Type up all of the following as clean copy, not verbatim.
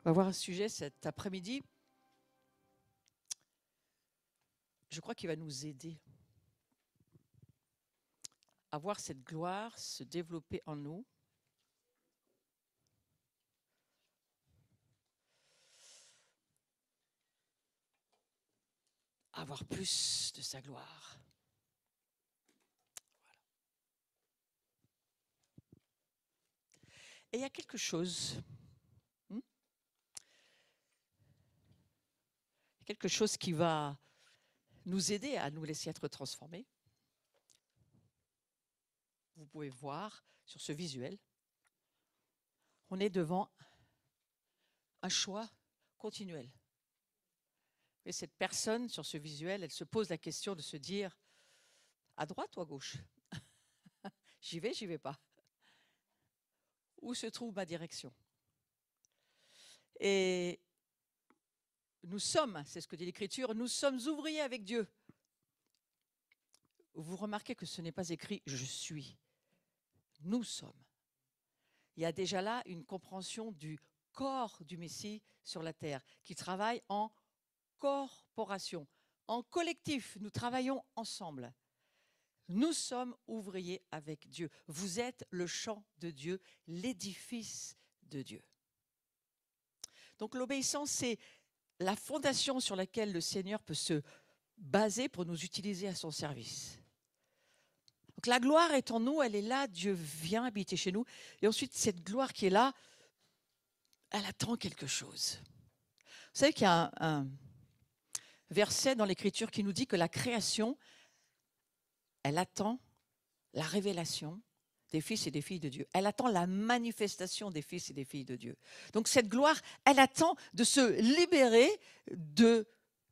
On va voir un sujet cet après-midi. Je crois qu'il va nous aider à voir cette gloire se développer en nous. À avoir plus de sa gloire. Voilà. Et il y a quelque chose, qui va nous aider à nous laisser être transformés. Vous pouvez voir sur ce visuel, on est devant un choix continuel. Et cette personne sur ce visuel, elle se pose la question de se dire, à droite ou à gauche? J'y vais pas. Où se trouve ma direction? Et nous sommes, c'est ce que dit l'Écriture, nous sommes ouvriers avec Dieu. Vous remarquez que ce n'est pas écrit « je suis ». Nous sommes. Il y a déjà là une compréhension du corps du Messie sur la terre, qui travaille en corporation, en collectif. Nous travaillons ensemble. Nous sommes ouvriers avec Dieu. Vous êtes le champ de Dieu, l'édifice de Dieu. Donc l'obéissance, c'est la fondation sur laquelle le Seigneur peut se baser pour nous utiliser à son service. Donc la gloire est en nous, elle est là, Dieu vient habiter chez nous. Et ensuite, cette gloire qui est là, elle attend quelque chose. Vous savez qu'il y a un verset dans l'Écriture qui nous dit que la création, elle attend la révélation des fils et des filles de Dieu. Elle attend la manifestation des fils et des filles de Dieu. Donc cette gloire, elle attend de se libérer de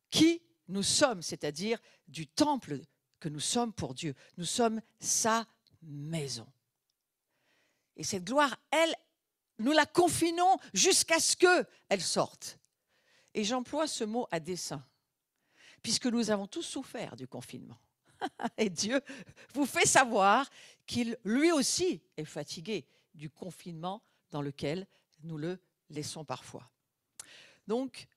qui nous sommes, c'est-à-dire du temple que nous sommes pour Dieu. Nous sommes sa maison. Et cette gloire, elle, nous la confinons jusqu'à ce qu'elle sorte. Et j'emploie ce mot à dessein, puisque nous avons tous souffert du confinement. Et Dieu vous fait savoir qu'il, lui aussi, est fatigué du confinement dans lequel nous le laissons parfois. Donc,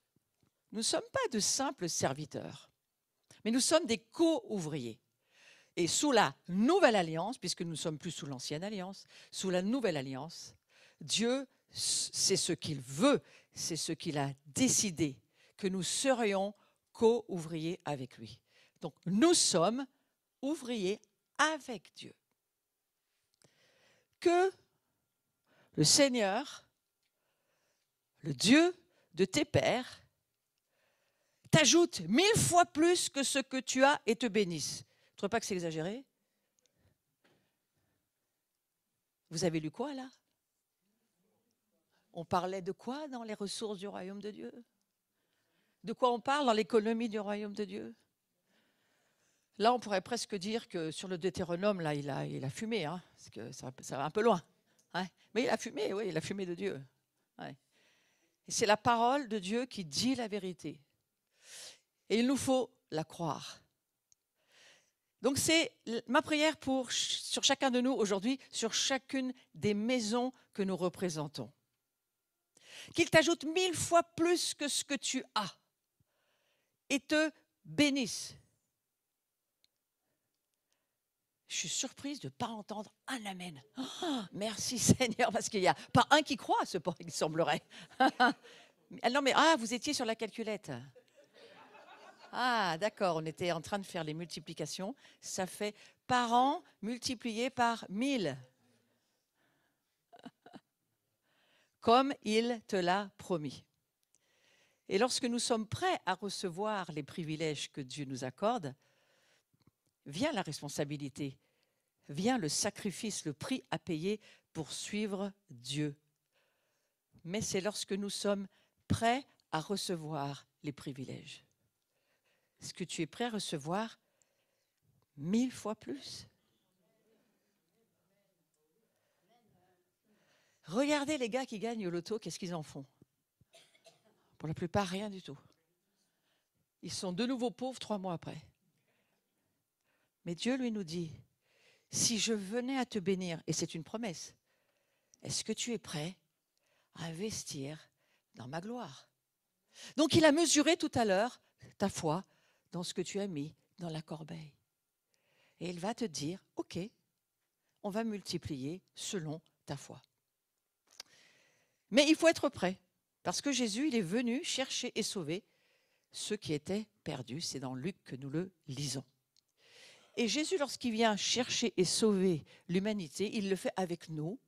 nous ne sommes pas de simples serviteurs, mais nous sommes des co-ouvriers. Et sous la nouvelle alliance, puisque nous ne sommes plus sous l'ancienne alliance, sous la nouvelle alliance, Dieu, c'est ce qu'il veut, c'est ce qu'il a décidé, que nous serions co-ouvriers avec lui. Donc, nous sommes ouvriers avec Dieu. Que le Seigneur, le Dieu de tes pères, t'ajoute 1000 fois plus que ce que tu as et te bénisse. Tu ne trouves pas que c'est exagéré? Vous avez lu quoi là? On parlait de quoi dans les ressources du royaume de Dieu? De quoi on parle dans l'économie du royaume de Dieu? Là, on pourrait presque dire que sur le Deutéronome, là, il a fumé, hein, parce que ça va un peu loin. Hein. Mais il a fumé, oui, il a fumé de Dieu. Ouais. Et c'est la parole de Dieu qui dit la vérité. Et il nous faut la croire. Donc c'est ma prière sur chacun de nous aujourd'hui, sur chacune des maisons que nous représentons. Qu'il t'ajoute 1000 fois plus que ce que tu as et te bénisse. Je suis surprise de ne pas entendre un amen. Oh, merci Seigneur, parce qu'il n'y a pas un qui croit à ce point, il semblerait. Non mais, vous étiez sur la calculette. Ah, d'accord, on était en train de faire les multiplications. Ça fait par an multiplié par 1000. Comme il te l'a promis. Et lorsque nous sommes prêts à recevoir les privilèges que Dieu nous accorde, vient la responsabilité, vient le sacrifice, le prix à payer pour suivre Dieu. Mais c'est lorsque nous sommes prêts à recevoir les privilèges. Est-ce que tu es prêt à recevoir 1000 fois plus? Regardez les gars qui gagnent au loto, qu'est-ce qu'ils en font? Pour la plupart, rien du tout. Ils sont de nouveau pauvres 3 mois après. Mais Dieu, lui, nous dit, si je venais à te bénir, et c'est une promesse, est-ce que tu es prêt à investir dans ma gloire. Donc il a mesuré tout à l'heure ta foi dans ce que tu as mis dans la corbeille. Et il va te dire, ok, on va multiplier selon ta foi. Mais il faut être prêt, parce que Jésus, il est venu chercher et sauver ceux qui étaient perdus. C'est dans Luc que nous le lisons. Et Jésus, lorsqu'il vient chercher et sauver l'humanité, il le fait avec nous.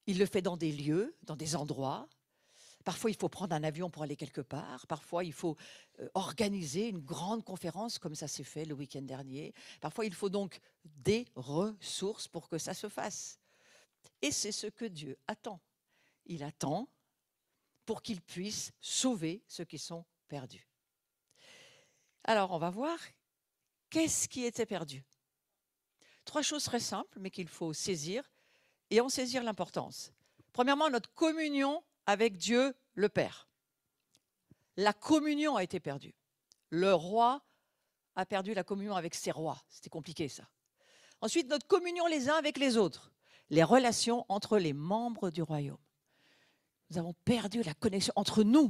Il le fait dans des lieux, dans des endroits. Parfois, il faut prendre un avion pour aller quelque part. Parfois, il faut organiser une grande conférence, comme ça s'est fait le week-end dernier. Parfois, il faut donc des ressources pour que ça se fasse. Et c'est ce que Dieu attend. Il attend pour qu'il puisse sauver ceux qui sont perdus. Alors, on va voir qu'est-ce qui était perdu. 3 choses très simples, mais qu'il faut saisir et en saisir l'importance. Premièrement, notre communion avec Dieu le Père. La communion a été perdue. Le roi a perdu la communion avec ses rois. C'était compliqué, ça. Ensuite, notre communion les uns avec les autres. Les relations entre les membres du royaume. Nous avons perdu la connexion entre nous.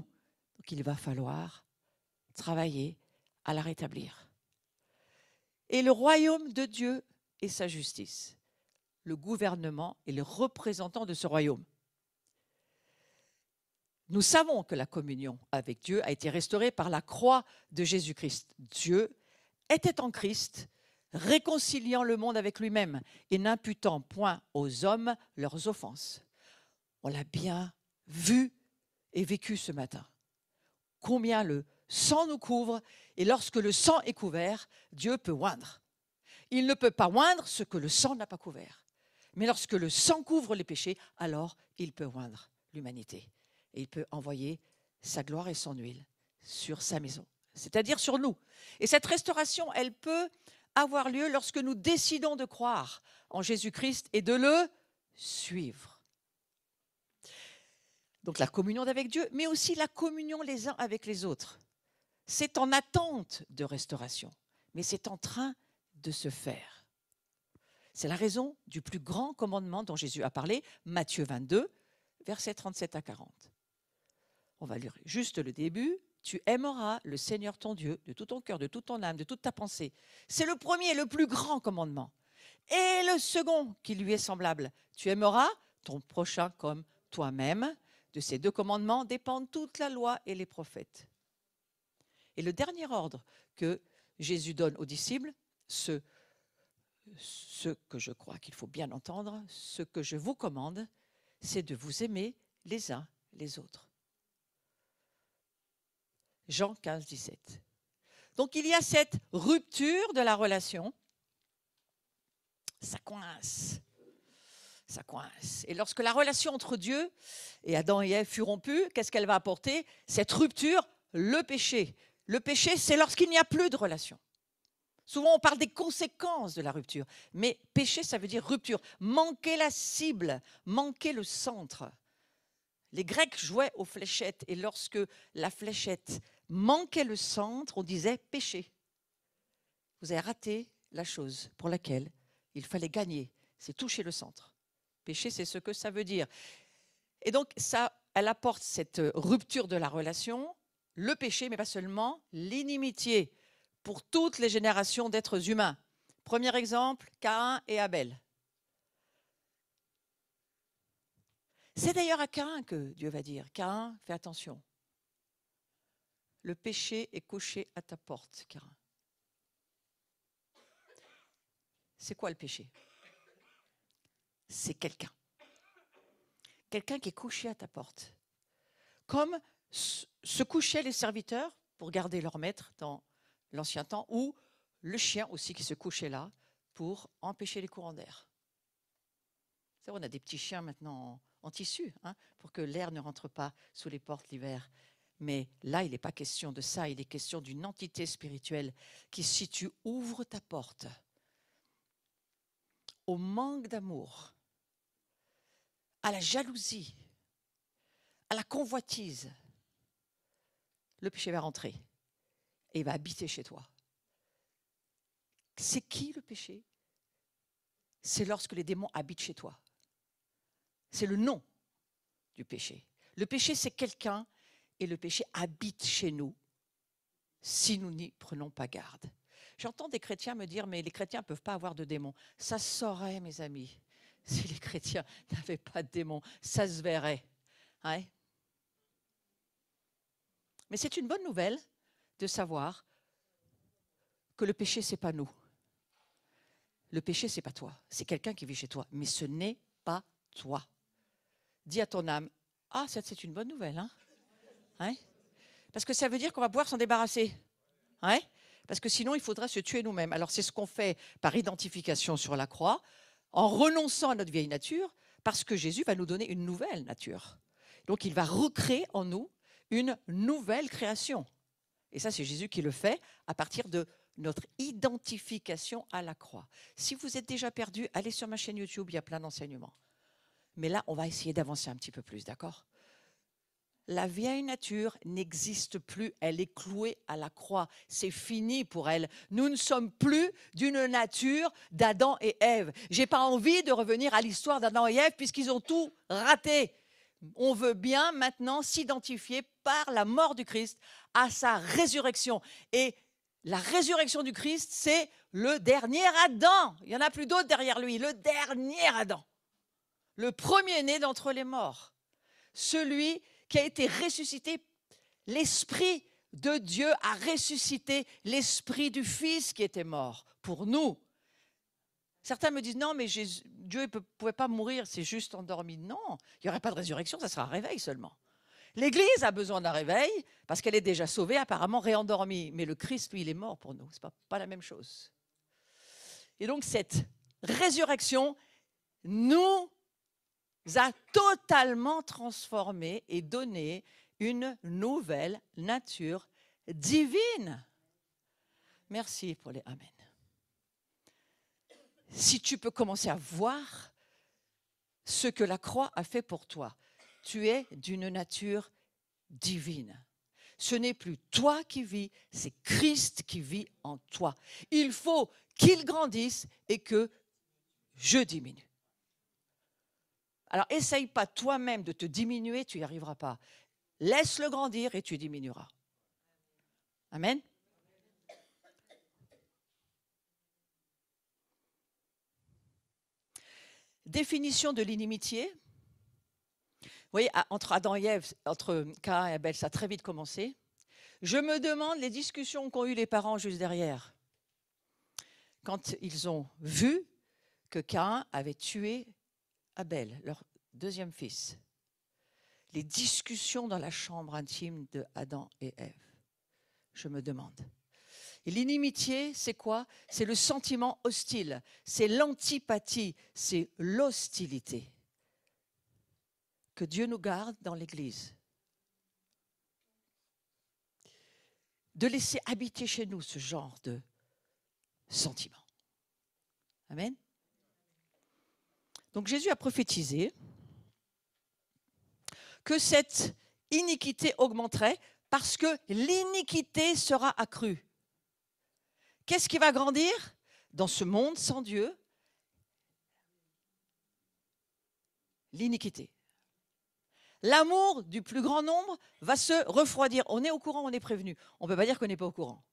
Donc, il va falloir travailler à la rétablir. Et le royaume de Dieu et sa justice. Le gouvernement et les représentants de ce royaume. Nous savons que la communion avec Dieu a été restaurée par la croix de Jésus-Christ. Dieu était en Christ, réconciliant le monde avec lui-même et n'imputant point aux hommes leurs offenses. On l'a bien vu et vécu ce matin. Combien le sang nous couvre, et lorsque le sang est couvert, Dieu peut oindre. Il ne peut pas oindre ce que le sang n'a pas couvert. Mais lorsque le sang couvre les péchés, alors il peut oindre l'humanité. Et il peut envoyer sa gloire et son huile sur sa maison, c'est-à-dire sur nous. Et cette restauration, elle peut avoir lieu lorsque nous décidons de croire en Jésus-Christ et de le suivre. Donc la communion avec Dieu, mais aussi la communion les uns avec les autres. C'est en attente de restauration, mais c'est en train de se faire. C'est la raison du plus grand commandement dont Jésus a parlé, Matthieu 22, versets 37 à 40. On va lire juste le début. Tu aimeras le Seigneur ton Dieu de tout ton cœur, de toute ton âme, de toute ta pensée. C'est le premier, le plus grand commandement. Et le second qui lui est semblable. Tu aimeras ton prochain comme toi-même. De ces 2 commandements dépendent toute la loi et les prophètes. Et le dernier ordre que Jésus donne aux disciples, ce que je crois qu'il faut bien entendre, ce que je vous commande, c'est de vous aimer les uns les autres. Jean 15, 17. Donc il y a cette rupture de la relation. Ça coince. Ça coince. Et lorsque la relation entre Dieu et Adam et Ève fut rompue, qu'est-ce qu'elle va apporter? Cette rupture, le péché. Le péché, c'est lorsqu'il n'y a plus de relation. Souvent, on parle des conséquences de la rupture. Mais péché, ça veut dire rupture. Manquer la cible, manquer le centre. Les Grecs jouaient aux fléchettes et lorsque la fléchette manquait le centre, on disait péché. Vous avez raté la chose pour laquelle il fallait gagner, c'est toucher le centre. Péché, c'est ce que ça veut dire. Et donc, ça, elle apporte cette rupture de la relation, le péché, mais pas seulement, l'inimitié pour toutes les générations d'êtres humains. Premier exemple, Caïn et Abel. C'est d'ailleurs à Caïn que Dieu va dire, Caïn, fais attention. Le péché est couché à ta porte, Caïn. C'est quoi le péché? C'est quelqu'un. Quelqu'un qui est couché à ta porte. Comme se couchaient les serviteurs pour garder leur maître dans l'ancien temps, ou le chien aussi qui se couchait là pour empêcher les courants d'air. On a des petits chiens maintenant en tissu, hein, pour que l'air ne rentre pas sous les portes l'hiver. Mais là, il n'est pas question de ça, il est question d'une entité spirituelle qui, si tu ouvres ta porte au manque d'amour, à la jalousie, à la convoitise, le péché va rentrer et il va habiter chez toi. C'est qui le péché? C'est lorsque les démons habitent chez toi. C'est le nom du péché. Le péché, c'est quelqu'un et le péché habite chez nous si nous n'y prenons pas garde. J'entends des chrétiens me dire, mais les chrétiens ne peuvent pas avoir de démons. Ça se saurait, mes amis, si les chrétiens n'avaient pas de démons. Ça se verrait. Ouais. Mais c'est une bonne nouvelle de savoir que le péché, ce n'est pas nous. Le péché, ce n'est pas toi. C'est quelqu'un qui vit chez toi. Mais ce n'est pas toi. Dis à ton âme, ah, c'est une bonne nouvelle. Hein? Parce que ça veut dire qu'on va pouvoir s'en débarrasser. Ouais? Parce que sinon, il faudrait se tuer nous-mêmes. Alors, c'est ce qu'on fait par identification sur la croix, en renonçant à notre vieille nature, parce que Jésus va nous donner une nouvelle nature. Donc, il va recréer en nous une nouvelle création. Et ça, c'est Jésus qui le fait à partir de notre identification à la croix. Si vous êtes déjà perdu, allez sur ma chaîne YouTube, il y a plein d'enseignements. Mais là, on va essayer d'avancer un petit peu plus, d'accord ? La vieille nature n'existe plus, elle est clouée à la croix. C'est fini pour elle. Nous ne sommes plus d'une nature d'Adam et Ève. Je n'ai pas envie de revenir à l'histoire d'Adam et Ève puisqu'ils ont tout raté. On veut bien maintenant s'identifier par la mort du Christ à sa résurrection. Et la résurrection du Christ, c'est le dernier Adam. Il n'y en a plus d'autres derrière lui. Le dernier Adam. Le premier-né d'entre les morts. Celui qui a été ressuscité. L'Esprit de Dieu a ressuscité l'Esprit du Fils qui était mort pour nous. Certains me disent, non, mais Dieu ne pouvait pas mourir, c'est juste endormi. Non, il n'y aurait pas de résurrection, ça sera un réveil seulement. L'Église a besoin d'un réveil parce qu'elle est déjà sauvée, apparemment réendormie. Mais le Christ, lui, il est mort pour nous. Ce n'est pas la même chose. Et donc, cette résurrection nous a totalement transformés et donné une nouvelle nature divine. Merci pour les Amen. Si tu peux commencer à voir ce que la croix a fait pour toi, tu es d'une nature divine. Ce n'est plus toi qui vis, c'est Christ qui vit en toi. Il faut qu'il grandisse et que je diminue. Alors, essaye pas toi-même de te diminuer, tu n'y arriveras pas. Laisse-le grandir et tu diminueras. Amen. Définition de l'inimitié. Vous voyez, entre Adam et Ève, entre Caïn et Abel, ça a très vite commencé. Je me demande les discussions qu'ont eues les parents juste derrière. Quand ils ont vu que Caïn avait tué Abel, leur deuxième fils. Les discussions dans la chambre intime de Adam et Ève. Je me demande. Et l'inimitié, c'est quoi? C'est le sentiment hostile, c'est l'antipathie, c'est l'hostilité. Que Dieu nous garde dans l'Église. De laisser habiter chez nous ce genre de sentiment. Amen. Donc Jésus a prophétisé que cette iniquité augmenterait parce que l'iniquité sera accrue. Qu'est-ce qui va grandir dans ce monde sans Dieu? L'iniquité. L'amour du plus grand nombre va se refroidir. On est au courant, on est prévenu. On ne peut pas dire qu'on n'est pas au courant.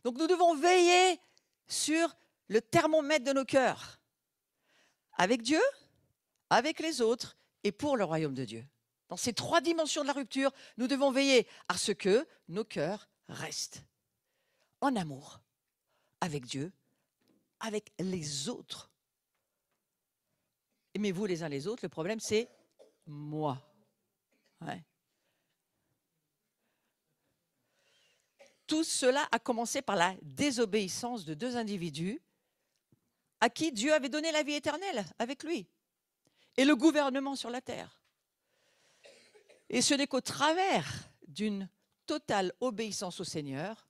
Donc nous devons veiller sur le thermomètre de nos cœurs. Avec Dieu, avec les autres et pour le royaume de Dieu. Dans ces trois dimensions de la rupture, nous devons veiller à ce que nos cœurs restent en amour avec Dieu, avec les autres. Aimez-vous les uns les autres, le problème c'est moi. Ouais. Tout cela a commencé par la désobéissance de deux individus à qui Dieu avait donné la vie éternelle avec lui et le gouvernement sur la terre. Et ce n'est qu'au travers d'une totale obéissance au Seigneur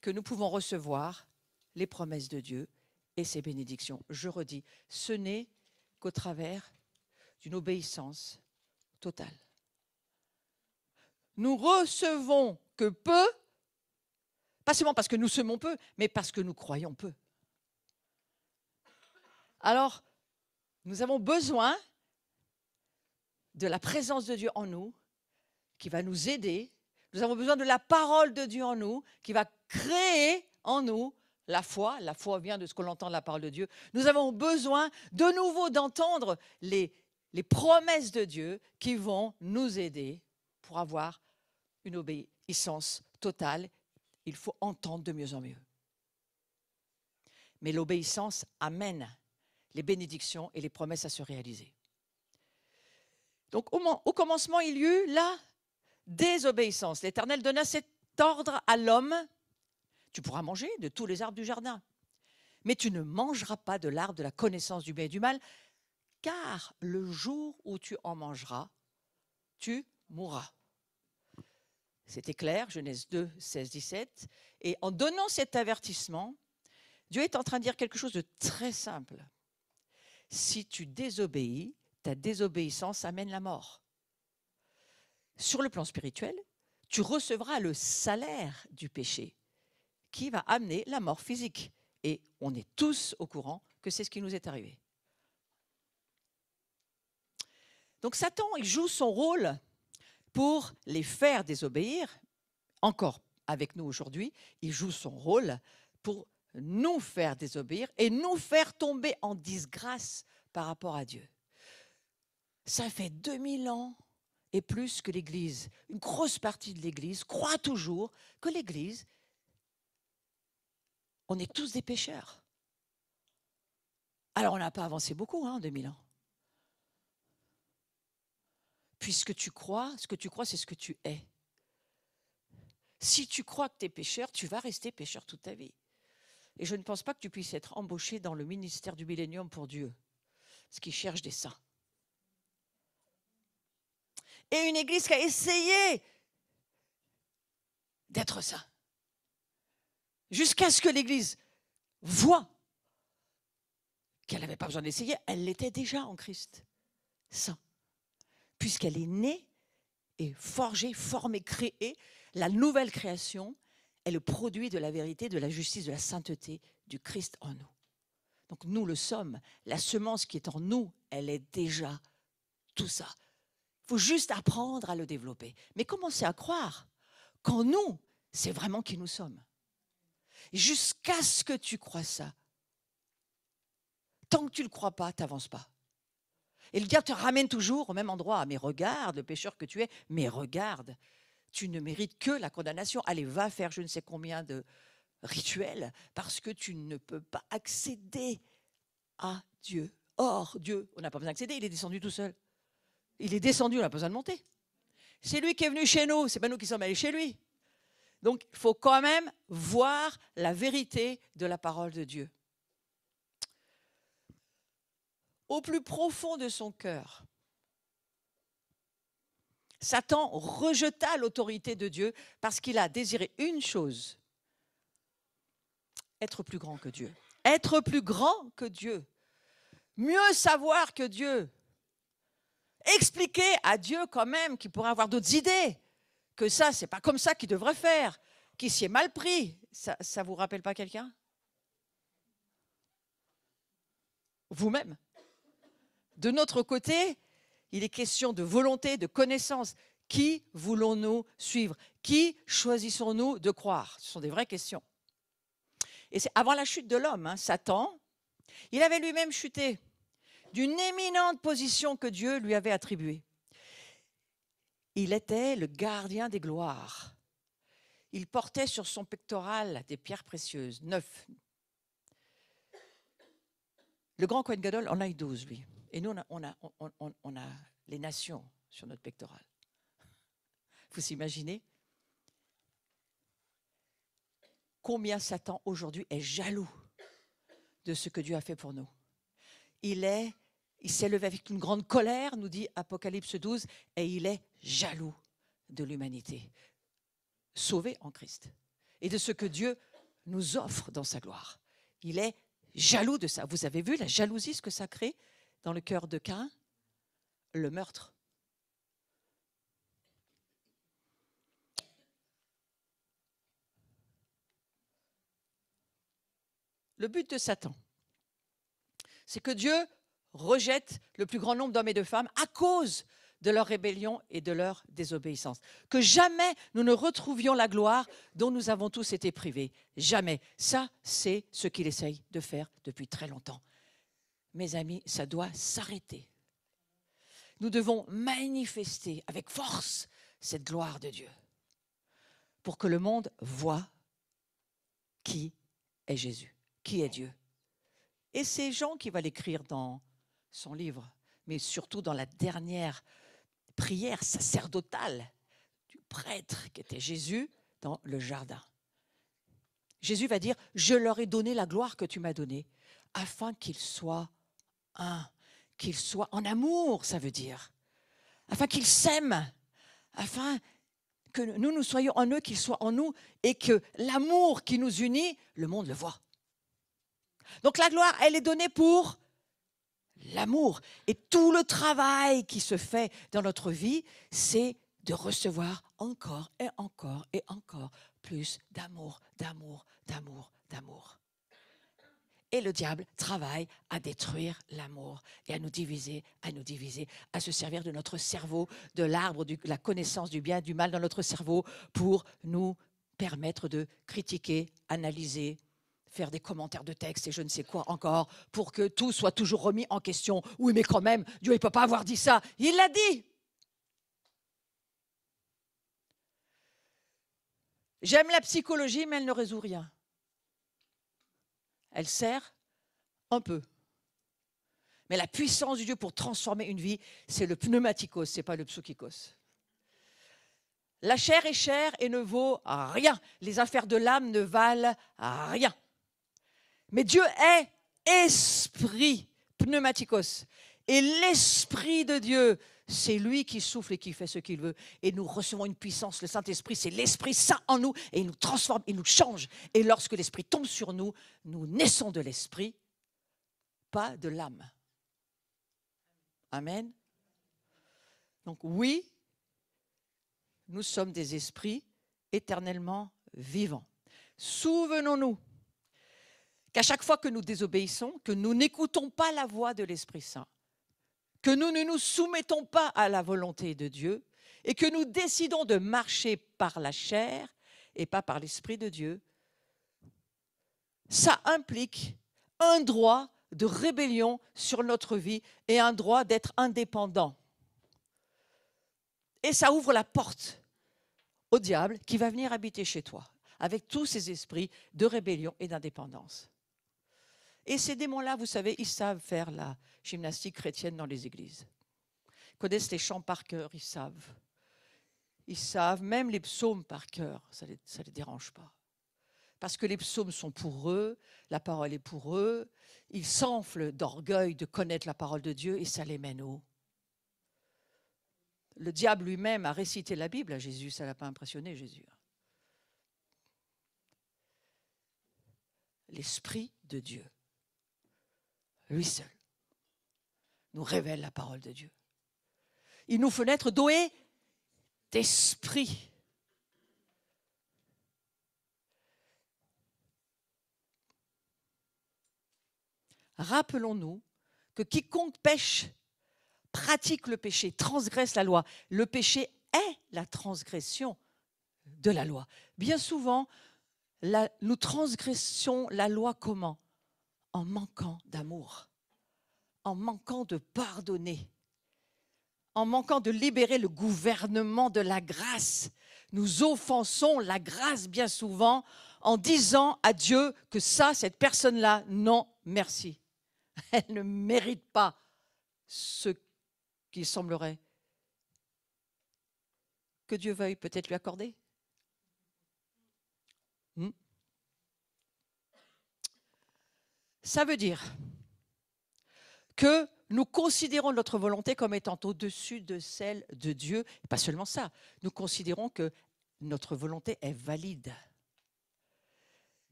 que nous pouvons recevoir les promesses de Dieu et ses bénédictions. Je redis, ce n'est qu'au travers d'une obéissance totale. Nous recevons que peu, pas seulement parce que nous semons peu, mais parce que nous croyons peu. Alors, nous avons besoin de la présence de Dieu en nous, qui va nous aider. Nous avons besoin de la parole de Dieu en nous, qui va créer en nous la foi. La foi vient de ce qu'on entend de la parole de Dieu. Nous avons besoin de nouveau d'entendre les promesses de Dieu qui vont nous aider pour avoir une obéissance totale. Il faut entendre de mieux en mieux. Mais l'obéissance amène les bénédictions et les promesses à se réaliser. Donc au commencement, il y eut la désobéissance. L'Éternel donna cet ordre à l'homme: tu pourras manger de tous les arbres du jardin, mais tu ne mangeras pas de l'arbre de la connaissance du bien et du mal, car le jour où tu en mangeras, tu mourras. C'était clair, Genèse 2, 16, 17. Et en donnant cet avertissement, Dieu est en train de dire quelque chose de très simple. Si tu désobéis, ta désobéissance amène la mort. Sur le plan spirituel, tu recevras le salaire du péché qui va amener la mort physique. Et on est tous au courant que c'est ce qui nous est arrivé. Donc Satan, il joue son rôle pour les faire désobéir. Encore avec nous aujourd'hui, il joue son rôle pour nous faire désobéir et nous faire tomber en disgrâce par rapport à Dieu. Ça fait 2000 ans et plus que l'Église, une grosse partie de l'Église croit toujours que l'Église, on est tous des pécheurs. Alors on n'a pas avancé beaucoup en 2000 ans. Puisque tu crois, ce que tu crois, c'est ce que tu es. Si tu crois que tu es pécheur, tu vas rester pécheur toute ta vie. Et je ne pense pas que tu puisses être embauché dans le ministère du millénium pour Dieu, parce qu'il cherche des saints. Et une église qui a essayé d'être saint, jusqu'à ce que l'église voit qu'elle n'avait pas besoin d'essayer, elle l'était déjà en Christ, saint. Puisqu'elle est née et forgée, formée, créée, la nouvelle création est le produit de la vérité, de la justice, de la sainteté du Christ en nous. Donc nous le sommes. La semence qui est en nous, elle est déjà tout ça. Il faut juste apprendre à le développer. Mais commencez à croire qu'en nous, c'est vraiment qui nous sommes. Jusqu'à ce que tu crois ça. Tant que tu ne le crois pas, tu n'avances pas. Et le diable te ramène toujours au même endroit. Mais regarde, le pécheur que tu es, mais regarde, tu ne mérites que la condamnation. Allez, va faire je ne sais combien de rituels parce que tu ne peux pas accéder à Dieu. Or, Dieu, on n'a pas besoin d'accéder, il est descendu tout seul. Il est descendu, on n'a pas besoin de monter. C'est lui qui est venu chez nous, c'est pas nous qui sommes allés chez lui. Donc, il faut quand même voir la vérité de la parole de Dieu. Au plus profond de son cœur, Satan rejeta l'autorité de Dieu parce qu'il a désiré une chose: être plus grand que Dieu. Être plus grand que Dieu. Mieux savoir que Dieu. Expliquer à Dieu quand même qu'il pourrait avoir d'autres idées, que ça, c'est pas comme ça qu'il devrait faire, qu'il s'y est mal pris. Ça vous rappelle pas quelqu'un? Vous-même. De notre côté, il est question de volonté, de connaissance. Qui voulons-nous suivre? Qui choisissons-nous de croire? Ce sont des vraies questions. Et c'est avant la chute de l'homme, Satan, il avait lui-même chuté d'une éminente position que Dieu lui avait attribuée. Il était le gardien des gloires. Il portait sur son pectoral des pierres précieuses, 9. Le grand Kohen Gadol en a eu 12, lui. Et nous, on a les nations sur notre pectoral. Vous imaginez combien Satan aujourd'hui est jaloux de ce que Dieu a fait pour nous. Il s'est levé avec une grande colère, nous dit Apocalypse 12, et il est jaloux de l'humanité, sauvée en Christ, et de ce que Dieu nous offre dans sa gloire. Il est jaloux de ça. Vous avez vu la jalousie, ce que ça crée dans le cœur de Caïn? Le meurtre. Le but de Satan, c'est que Dieu rejette le plus grand nombre d'hommes et de femmes à cause de leur rébellion et de leur désobéissance. Que jamais nous ne retrouvions la gloire dont nous avons tous été privés. Jamais. Ça, c'est ce qu'il essaye de faire depuis très longtemps. Mes amis, ça doit s'arrêter. Nous devons manifester avec force cette gloire de Dieu pour que le monde voie qui est Jésus, qui est Dieu. Et c'est Jean qui va l'écrire dans son livre, mais surtout dans la dernière prière sacerdotale du prêtre qui était Jésus dans le jardin. Jésus va dire « Je leur ai donné la gloire que tu m'as donnée, afin qu'ils soient un, qu'ils soient en amour, ça veut dire, afin qu'ils s'aiment, afin que nous soyons en eux, qu'ils soient en nous, et que l'amour qui nous unit, le monde le voit. » Donc la gloire, elle est donnée pour l'amour. Et tout le travail qui se fait dans notre vie, c'est de recevoir encore et encore et encore plus d'amour, d'amour, d'amour, d'amour. Et le diable travaille à détruire l'amour et à nous diviser, à se servir de notre cerveau, de l'arbre, de la connaissance du bien et du mal dans notre cerveau pour nous permettre de critiquer, analyser, faire des commentaires de texte et je ne sais quoi encore, pour que tout soit toujours remis en question. Oui, mais quand même, Dieu ne peut pas avoir dit ça. Il l'a dit. J'aime la psychologie, mais elle ne résout rien. Elle sert un peu. Mais la puissance de Dieu pour transformer une vie, c'est le pneumatikos, ce n'est pas le psoukikos. La chair est chair et ne vaut rien. Les affaires de l'âme ne valent rien. Mais Dieu est esprit, pneumatikos. Et l'esprit de Dieu, c'est lui qui souffle et qui fait ce qu'il veut. Et nous recevons une puissance. Le Saint-Esprit, c'est l'Esprit Saint en nous. Et il nous transforme, il nous change. Et lorsque l'Esprit tombe sur nous, nous naissons de l'Esprit, pas de l'âme. Amen. Donc oui, nous sommes des esprits éternellement vivants. Souvenons-nous qu'à chaque fois que nous désobéissons, que nous n'écoutons pas la voix de l'Esprit Saint, que nous ne nous soumettons pas à la volonté de Dieu et que nous décidons de marcher par la chair et pas par l'Esprit de Dieu, ça implique un droit de rébellion sur notre vie et un droit d'être indépendant. Et ça ouvre la porte au diable qui va venir habiter chez toi avec tous ces esprits de rébellion et d'indépendance. Et ces démons-là, vous savez, ils savent faire la gymnastique chrétienne dans les églises. Ils connaissent les chants par cœur, ils savent. Ils savent même les psaumes par cœur, ça ne les dérange pas. Parce que les psaumes sont pour eux, la parole est pour eux, ils s'enflent d'orgueil de connaître la parole de Dieu et ça les mène où? Le diable lui-même a récité la Bible à Jésus, ça ne l'a pas impressionné Jésus. L'Esprit de Dieu, lui seul, nous révèle la parole de Dieu. Il nous fait naître doués d'esprit. Rappelons-nous que quiconque pêche pratique le péché, transgresse la loi. Le péché est la transgression de la loi. Bien souvent, nous transgressons la loi comment? En manquant d'amour, en manquant de pardonner, en manquant de libérer le gouvernement de la grâce. Nous offensons la grâce bien souvent en disant à Dieu que ça, cette personne-là, non, merci. Elle ne mérite pas ce qu'il semblerait que Dieu veuille peut-être lui accorder. Ça veut dire que nous considérons notre volonté comme étant au-dessus de celle de Dieu. Et pas seulement ça, nous considérons que notre volonté est valide.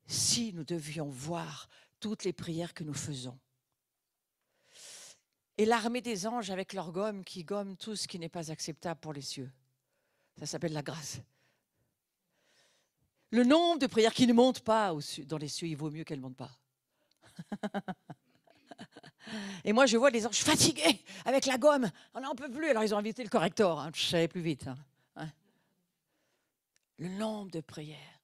Si nous devions voir toutes les prières que nous faisons, et l'armée des anges avec leur gomme qui gomme tout ce qui n'est pas acceptable pour les cieux, ça s'appelle la grâce. Le nombre de prières qui ne montent pas dans les cieux, il vaut mieux qu'elles ne montent pas. Et moi, je vois les anges fatigués avec la gomme. On n'en peut plus. Alors, ils ont invité le correcteur. Hein. Je savais plus vite. Hein. Le nombre de prières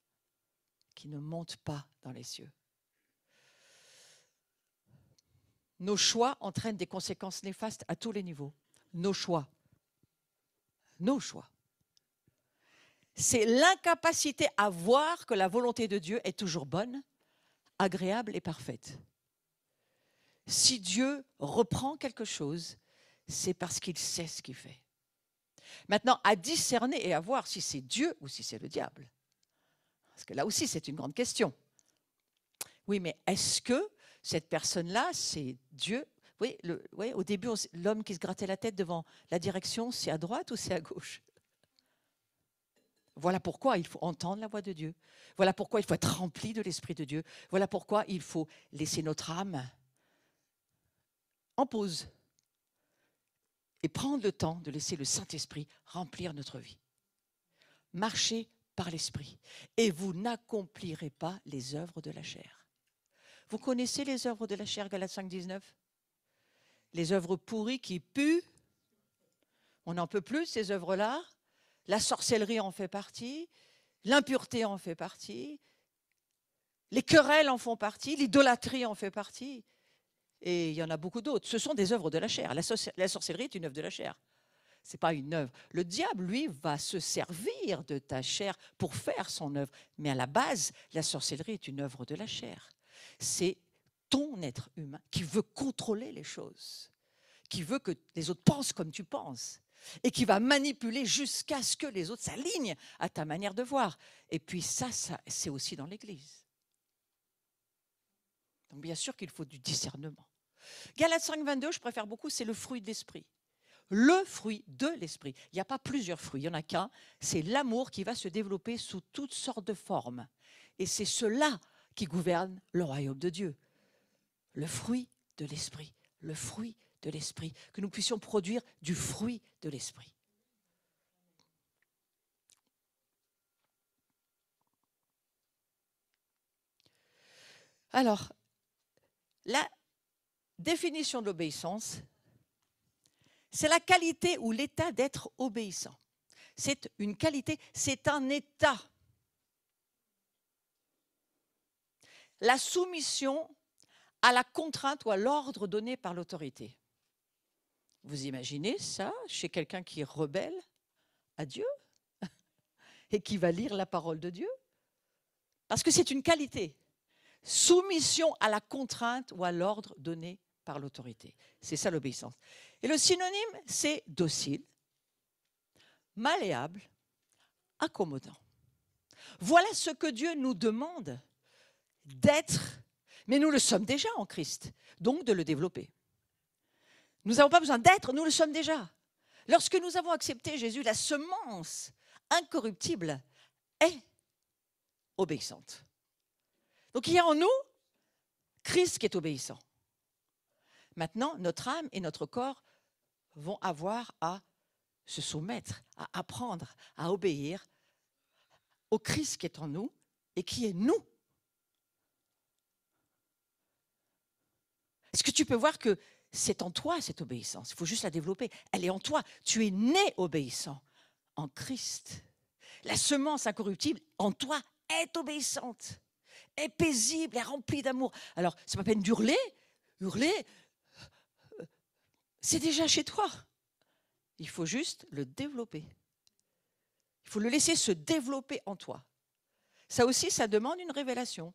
qui ne montent pas dans les cieux. Nos choix entraînent des conséquences néfastes à tous les niveaux. Nos choix. Nos choix. C'est l'incapacité à voir que la volonté de Dieu est toujours bonne, agréable et parfaite. Si Dieu reprend quelque chose, c'est parce qu'il sait ce qu'il fait. Maintenant, à discerner et à voir si c'est Dieu ou si c'est le diable. Parce que là aussi, c'est une grande question. Oui, mais est-ce que cette personne-là, c'est Dieu? Oui, au début, l'homme qui se grattait la tête devant la direction, c'est à droite ou c'est à gauche? Voilà pourquoi il faut entendre la voix de Dieu. Voilà pourquoi il faut être rempli de l'Esprit de Dieu. Voilà pourquoi il faut laisser notre âme en pause et prendre le temps de laisser le Saint-Esprit remplir notre vie. Marchez par l'Esprit et vous n'accomplirez pas les œuvres de la chair. Vous connaissez les œuvres de la chair, Galates 5, 19? Les œuvres pourries qui puent. On n'en peut plus, ces œuvres-là. La sorcellerie en fait partie. L'impureté en fait partie. Les querelles en font partie. L'idolâtrie en fait partie. Et il y en a beaucoup d'autres. Ce sont des œuvres de la chair. La sorcellerie est une œuvre de la chair. Ce n'est pas une œuvre. Le diable, lui, va se servir de ta chair pour faire son œuvre. Mais à la base, la sorcellerie est une œuvre de la chair. C'est ton être humain qui veut contrôler les choses, qui veut que les autres pensent comme tu penses et qui va manipuler jusqu'à ce que les autres s'alignent à ta manière de voir. Et puis ça c'est aussi dans l'Église. Donc bien sûr qu'il faut du discernement. Galates 5, 22, je préfère beaucoup, c'est le fruit de l'esprit. Le fruit de l'esprit. Il n'y a pas plusieurs fruits, il n'y en a qu'un. C'est l'amour qui va se développer sous toutes sortes de formes. Et c'est cela qui gouverne le royaume de Dieu. Le fruit de l'esprit. Le fruit de l'esprit. Que nous puissions produire du fruit de l'esprit. Alors, la définition de l'obéissance, c'est la qualité ou l'état d'être obéissant. C'est une qualité, c'est un état. La soumission à la contrainte ou à l'ordre donné par l'autorité. Vous imaginez ça chez quelqu'un qui est rebelle à Dieu et qui va lire la parole de Dieu? Parce que c'est une qualité. Soumission à la contrainte ou à l'ordre donné par l'autorité. C'est ça l'obéissance. Et le synonyme, c'est docile, malléable, accommodant. Voilà ce que Dieu nous demande d'être, mais nous le sommes déjà en Christ, donc de le développer. Nous n'avons pas besoin d'être, nous le sommes déjà. Lorsque nous avons accepté Jésus, la semence incorruptible est obéissante. Donc il y a en nous Christ qui est obéissant. Maintenant, notre âme et notre corps vont avoir à se soumettre, à apprendre, à obéir au Christ qui est en nous et qui est nous. Est-ce que tu peux voir que c'est en toi cette obéissance? Il faut juste la développer. Elle est en toi. Tu es né obéissant en Christ. La semence incorruptible en toi est obéissante, est paisible, est remplie d'amour. Alors, c'est pas peine d'hurler. Hurler, c'est déjà chez toi. Il faut juste le développer. Il faut le laisser se développer en toi. Ça aussi, ça demande une révélation.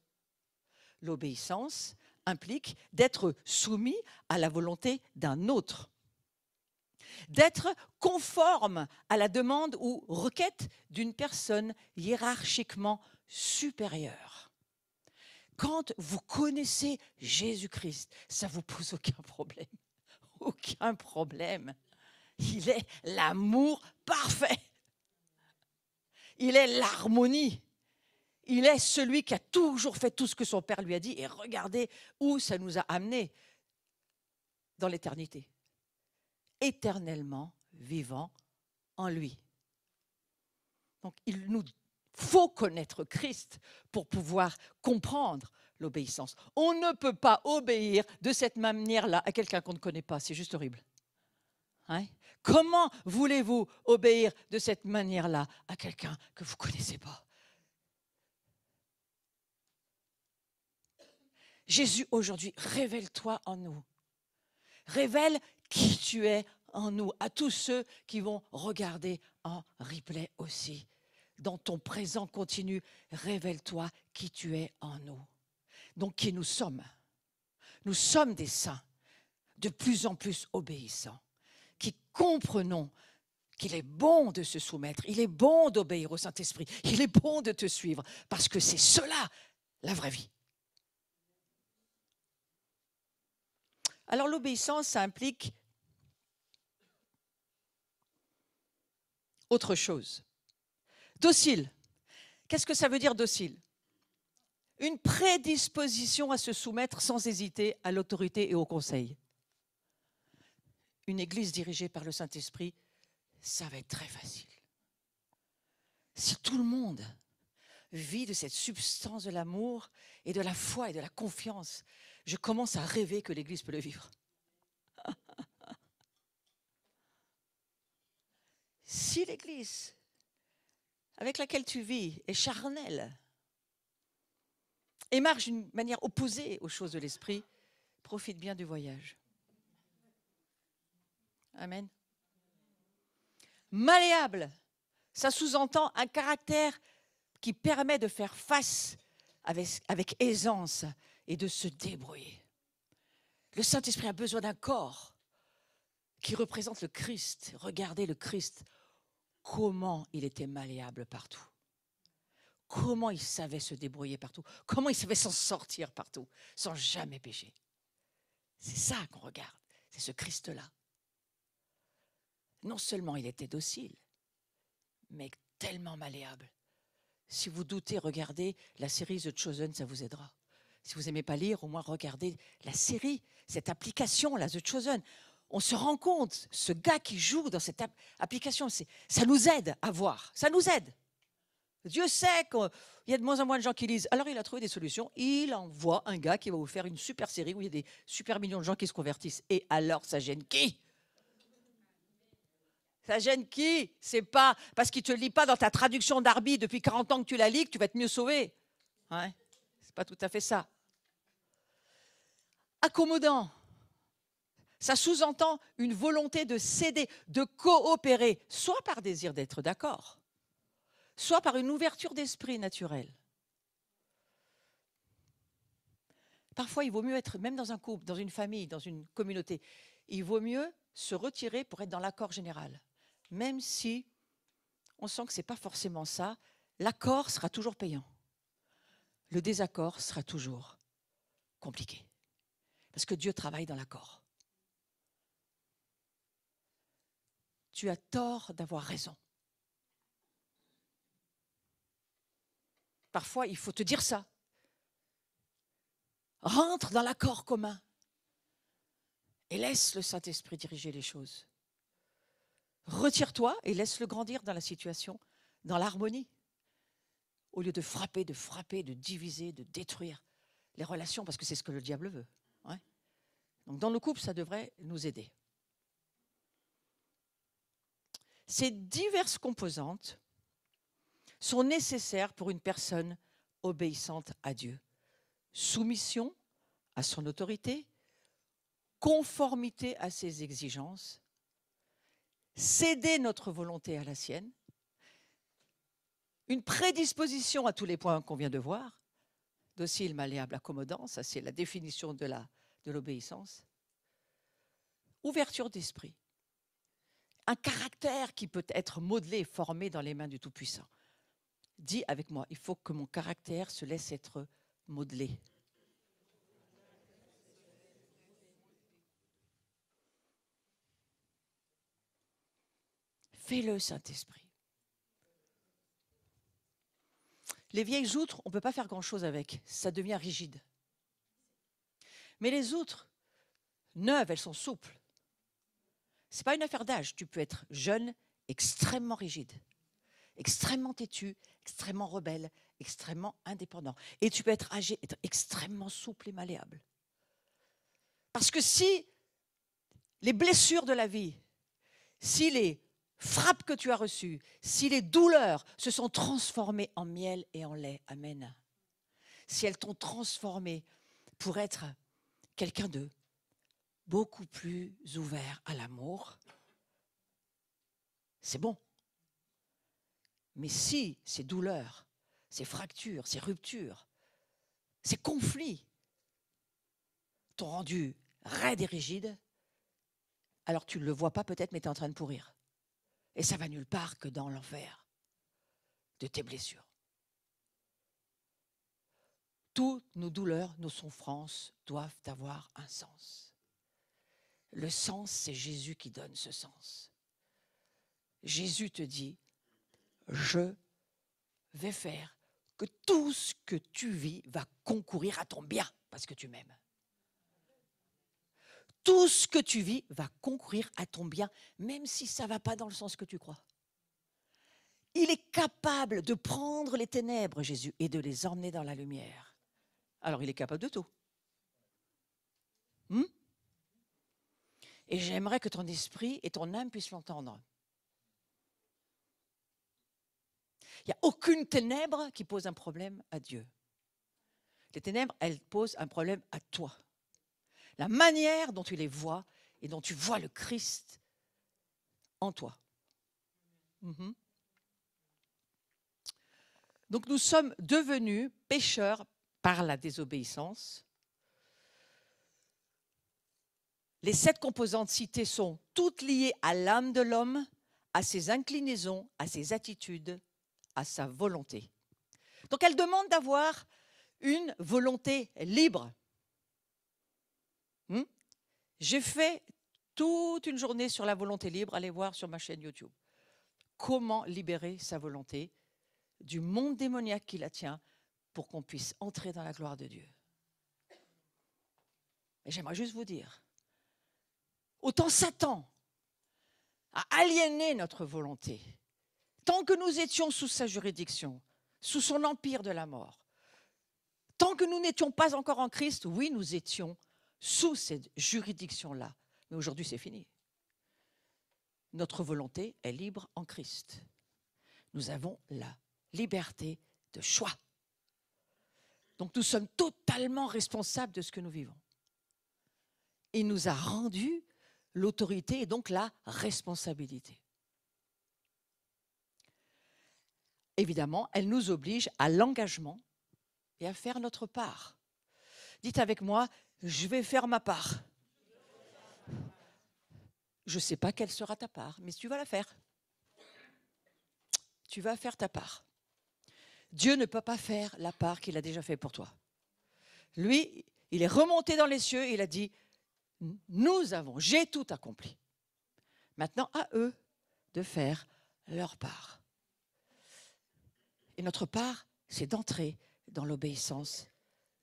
L'obéissance implique d'être soumis à la volonté d'un autre, d'être conforme à la demande ou requête d'une personne hiérarchiquement supérieure. Quand vous connaissez Jésus-Christ, ça ne vous pose aucun problème. Aucun problème. Il est l'amour parfait. Il est l'harmonie. Il est celui qui a toujours fait tout ce que son Père lui a dit. Et regardez où ça nous a amenés dans l'éternité. Éternellement vivant en lui. Donc il nous faut connaître Christ pour pouvoir comprendre l'obéissance. On ne peut pas obéir de cette manière-là à quelqu'un qu'on ne connaît pas. C'est juste horrible. Hein? Comment voulez-vous obéir de cette manière-là à quelqu'un que vous ne connaissez pas? Jésus, aujourd'hui, révèle-toi en nous. Révèle qui tu es en nous, à tous ceux qui vont regarder en replay aussi. Dans ton présent continu, révèle-toi qui tu es en nous. Donc, qui nous sommes. Nous sommes des saints, de plus en plus obéissants, qui comprenons qu'il est bon de se soumettre, il est bon d'obéir au Saint-Esprit, il est bon de te suivre, parce que c'est cela, la vraie vie. Alors l'obéissance, ça implique autre chose. Docile. Qu'est-ce que ça veut dire docile? Une prédisposition à se soumettre sans hésiter à l'autorité et au conseil. Une église dirigée par le Saint-Esprit, ça va être très facile. Si tout le monde vit de cette substance de l'amour et de la foi et de la confiance, je commence à rêver que l'Église peut le vivre. Si l'Église avec laquelle tu vis est charnelle et marche d'une manière opposée aux choses de l'esprit, profite bien du voyage. Amen. Malléable, ça sous-entend un caractère qui permet de faire face avec aisance et de se débrouiller. Le Saint-Esprit a besoin d'un corps qui représente le Christ. Regardez le Christ, comment il était malléable partout. Comment il savait se débrouiller partout. Comment il savait s'en sortir partout, sans jamais pécher. C'est ça qu'on regarde, c'est ce Christ-là. Non seulement il était docile, mais tellement malléable. Si vous doutez, regardez la série The Chosen, ça vous aidera. Si vous n'aimez pas lire, au moins regardez la série, cette application-là, The Chosen. On se rend compte, ce gars qui joue dans cette application, ça nous aide à voir, ça nous aide. Dieu sait qu'il y a de moins en moins de gens qui lisent. Alors il a trouvé des solutions, il envoie un gars qui va vous faire une super série où il y a des super millions de gens qui se convertissent. Et alors, ça gêne qui ? Ça gêne qui? C'est pas parce qu'il ne te lit pas dans ta traduction d'Arby depuis 40 ans que tu la lis que tu vas être mieux sauvé. Ouais, c'est pas tout à fait ça. Accommodant. Ça sous-entend une volonté de céder, de coopérer, soit par désir d'être d'accord, soit par une ouverture d'esprit naturelle. Parfois, il vaut mieux être, même dans un couple, dans une famille, dans une communauté, il vaut mieux se retirer pour être dans l'accord général. Même si on sent que ce n'est pas forcément ça, l'accord sera toujours payant. Le désaccord sera toujours compliqué. Parce que Dieu travaille dans l'accord. Tu as tort d'avoir raison. Parfois, il faut te dire ça. Rentre dans l'accord commun et laisse le Saint-Esprit diriger les choses. Retire-toi et laisse-le grandir dans la situation, dans l'harmonie, au lieu de frapper, de diviser, de détruire les relations, parce que c'est ce que le diable veut. Ouais. Donc dans le couple, ça devrait nous aider. Ces diverses composantes sont nécessaires pour une personne obéissante à Dieu. Soumission à son autorité, conformité à ses exigences, céder notre volonté à la sienne, une prédisposition à tous les points qu'on vient de voir, docile, malléable, accommodant, ça c'est la définition de l'obéissance, ouverture d'esprit, un caractère qui peut être modelé, formé dans les mains du Tout-Puissant. Dis avec moi, il faut que mon caractère se laisse être modelé. Fais-le, Saint-Esprit. Les vieilles outres, on ne peut pas faire grand-chose avec. Ça devient rigide. Mais les outres neuves, elles sont souples. Ce n'est pas une affaire d'âge. Tu peux être jeune, extrêmement rigide, extrêmement têtu, extrêmement rebelle, extrêmement indépendant. Et tu peux être âgé, être extrêmement souple et malléable. Parce que si les blessures de la vie, si les frappes que tu as reçues, si les douleurs se sont transformées en miel et en lait, amen. Si elles t'ont transformé pour être quelqu'un de beaucoup plus ouvert à l'amour, c'est bon. Mais si ces douleurs, ces fractures, ces ruptures, ces conflits t'ont rendu raide et rigide, alors tu ne le vois pas peut-être, mais tu es en train de pourrir. Et ça va nulle part que dans l'enfer de tes blessures. Toutes nos douleurs, nos souffrances doivent avoir un sens. Le sens, c'est Jésus qui donne ce sens. Jésus te dit, je vais faire que tout ce que tu vis va concourir à ton bien parce que tu m'aimes. Tout ce que tu vis va concourir à ton bien, même si ça ne va pas dans le sens que tu crois. Il est capable de prendre les ténèbres, Jésus, et de les emmener dans la lumière. Alors, il est capable de tout. Et j'aimerais que ton esprit et ton âme puissent l'entendre. Il n'y a aucune ténèbre qui pose un problème à Dieu. Les ténèbres, elles posent un problème à toi. La manière dont tu les vois et dont tu vois le Christ en toi. Donc nous sommes devenus pécheurs par la désobéissance. Les 7 composantes citées sont toutes liées à l'âme de l'homme, à ses inclinaisons, à ses attitudes, à sa volonté. Donc elle demande d'avoir une volonté libre. J'ai fait toute une journée sur la volonté libre, allez voir sur ma chaîne YouTube. Comment libérer sa volonté du monde démoniaque qui la tient pour qu'on puisse entrer dans la gloire de Dieu. Et j'aimerais juste vous dire, autant Satan a aliéné notre volonté, tant que nous étions sous sa juridiction, sous son empire de la mort, tant que nous n'étions pas encore en Christ, oui, nous étions sous cette juridiction-là. Mais aujourd'hui, c'est fini. Notre volonté est libre en Christ. Nous avons la liberté de choix. Donc nous sommes totalement responsables de ce que nous vivons. Il nous a rendu l'autorité et donc la responsabilité. Évidemment, elle nous oblige à l'engagement et à faire notre part. Dites avec moi, je vais faire ma part. Je ne sais pas quelle sera ta part, mais tu vas la faire. Tu vas faire ta part. Dieu ne peut pas faire la part qu'il a déjà fait pour toi. Lui, il est remonté dans les cieux et il a dit, j'ai tout accompli. Maintenant, à eux de faire leur part. Et notre part, c'est d'entrer dans l'obéissance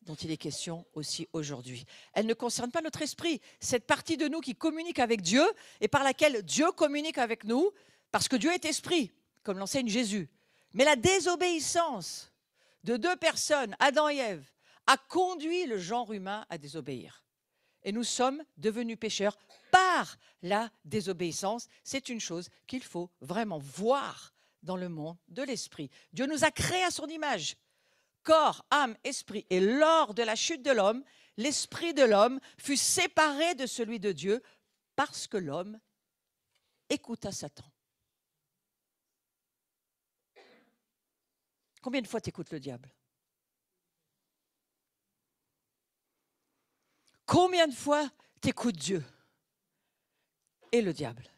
dont il est question aussi aujourd'hui. Elle ne concerne pas notre esprit, cette partie de nous qui communique avec Dieu et par laquelle Dieu communique avec nous, parce que Dieu est esprit, comme l'enseigne Jésus. Mais la désobéissance de 2 personnes, Adam et Ève, a conduit le genre humain à désobéir. Et nous sommes devenus pécheurs par la désobéissance. C'est une chose qu'il faut vraiment voir dans le monde de l'esprit. Dieu nous a créés à son image, corps, âme, esprit. Et lors de la chute de l'homme, l'esprit de l'homme fut séparé de celui de Dieu parce que l'homme écouta Satan. Combien de fois t'écoutes le diable? Combien de fois t'écoutes Dieu et le diable?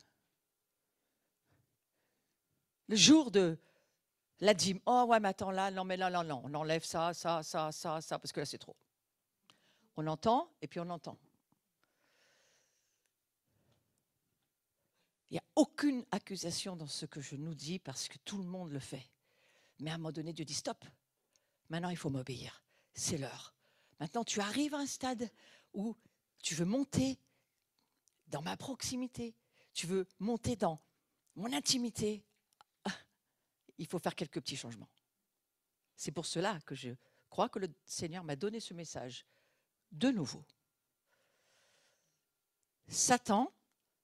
Le jour de la dîme, oh ouais, mais attends là, non, mais là, non, on enlève ça, parce que là, c'est trop. On entend et puis on entend. Il n'y a aucune accusation dans ce que je nous dis parce que tout le monde le fait. Mais à un moment donné, Dieu dit stop. Maintenant, il faut m'obéir. C'est l'heure. Maintenant, tu arrives à un stade où tu veux monter dans ma proximité. Tu veux monter dans mon intimité. Il faut faire quelques petits changements. C'est pour cela que je crois que le Seigneur m'a donné ce message. De nouveau, Satan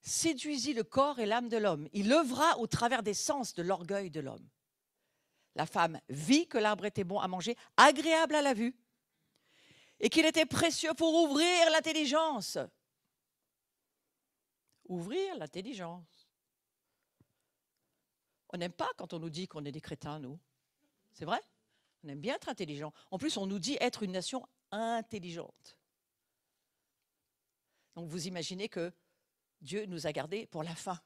séduisit le corps et l'âme de l'homme. Il œuvra au travers des sens de l'orgueil de l'homme. La femme vit que l'arbre était bon à manger, agréable à la vue, et qu'il était précieux pour ouvrir l'intelligence. Ouvrir l'intelligence. On n'aime pas quand on nous dit qu'on est des crétins, nous. C'est vrai? On aime bien être intelligent. En plus, on nous dit être une nation intelligente. Donc vous imaginez que Dieu nous a gardés pour la fin,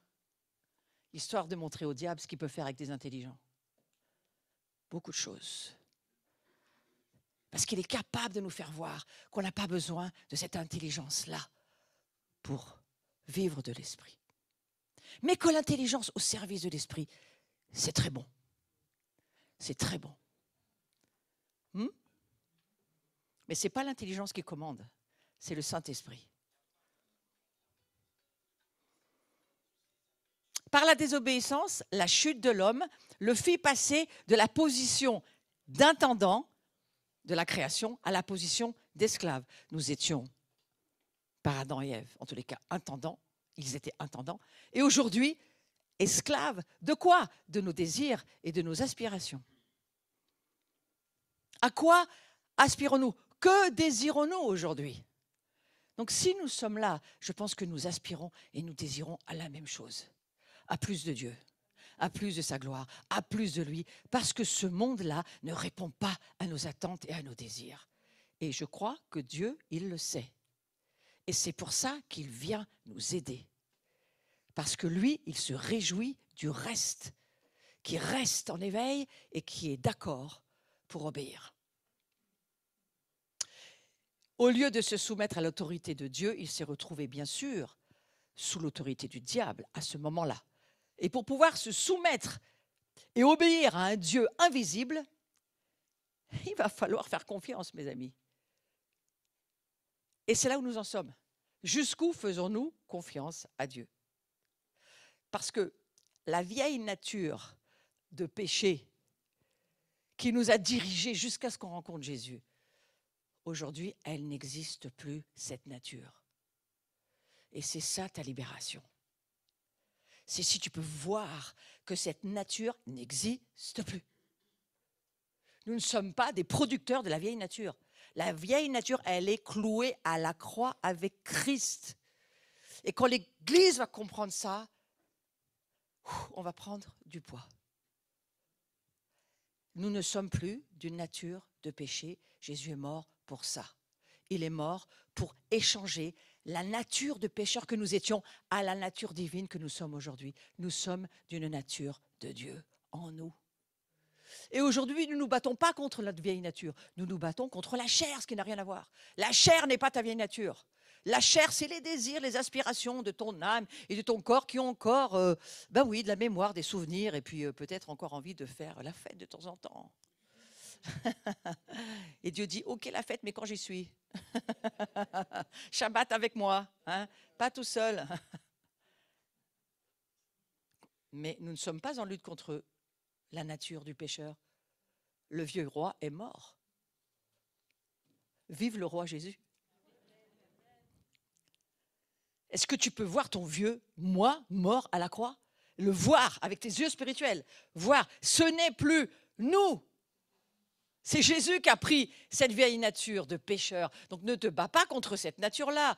histoire de montrer au diable ce qu'il peut faire avec des intelligents. Beaucoup de choses. Parce qu'il est capable de nous faire voir qu'on n'a pas besoin de cette intelligence-là pour vivre de l'esprit. Mais que l'intelligence au service de l'esprit, c'est très bon. C'est très bon. Mais ce n'est pas l'intelligence qui commande, c'est le Saint-Esprit. Par la désobéissance, la chute de l'homme le fit passer de la position d'intendant de la création à la position d'esclave. Nous étions, par Adam et Ève, en tous les cas, intendants. Ils étaient intendants. Et aujourd'hui, esclaves de quoi? De nos désirs et de nos aspirations. À quoi aspirons-nous? Que désirons-nous aujourd'hui? Donc si nous sommes là, je pense que nous aspirons et nous désirons à la même chose. À plus de Dieu, à plus de sa gloire, à plus de lui, parce que ce monde-là ne répond pas à nos attentes et à nos désirs. Et je crois que Dieu, il le sait. Et c'est pour ça qu'il vient nous aider. Parce que lui, il se réjouit du reste, qui reste en éveil et qui est d'accord pour obéir. Au lieu de se soumettre à l'autorité de Dieu, il s'est retrouvé bien sûr sous l'autorité du diable à ce moment-là. Et pour pouvoir se soumettre et obéir à un Dieu invisible, il va falloir faire confiance, mes amis. Et c'est là où nous en sommes. Jusqu'où faisons-nous confiance à Dieu? Parce que la vieille nature de péché qui nous a dirigés jusqu'à ce qu'on rencontre Jésus, aujourd'hui, elle n'existe plus, cette nature. Et c'est ça ta libération. C'est si tu peux voir que cette nature n'existe plus. Nous ne sommes pas des producteurs de la vieille nature. La vieille nature, elle est clouée à la croix avec Christ. Et quand l'Église va comprendre ça, on va prendre du poids. Nous ne sommes plus d'une nature de péché. Jésus est mort pour ça. Il est mort pour échanger la nature de pécheur que nous étions à la nature divine que nous sommes aujourd'hui. Nous sommes d'une nature de Dieu en nous. Et aujourd'hui, nous ne nous battons pas contre notre vieille nature. Nous nous battons contre la chair, ce qui n'a rien à voir. La chair n'est pas ta vieille nature. La chair, c'est les désirs, les aspirations de ton âme et de ton corps qui ont encore, de la mémoire, des souvenirs et puis peut-être encore envie de faire la fête de temps en temps. Et Dieu dit, ok la fête, mais quand j'y suis. Shabbat avec moi, hein, pas tout seul. Mais nous ne sommes pas en lutte contre la nature du pécheur. Le vieux roi est mort. Vive le roi Jésus. Est-ce que tu peux voir ton vieux moi mort à la croix? Le voir avec tes yeux spirituels. Voir, ce n'est plus nous. C'est Jésus qui a pris cette vieille nature de pécheur. Donc ne te bats pas contre cette nature-là.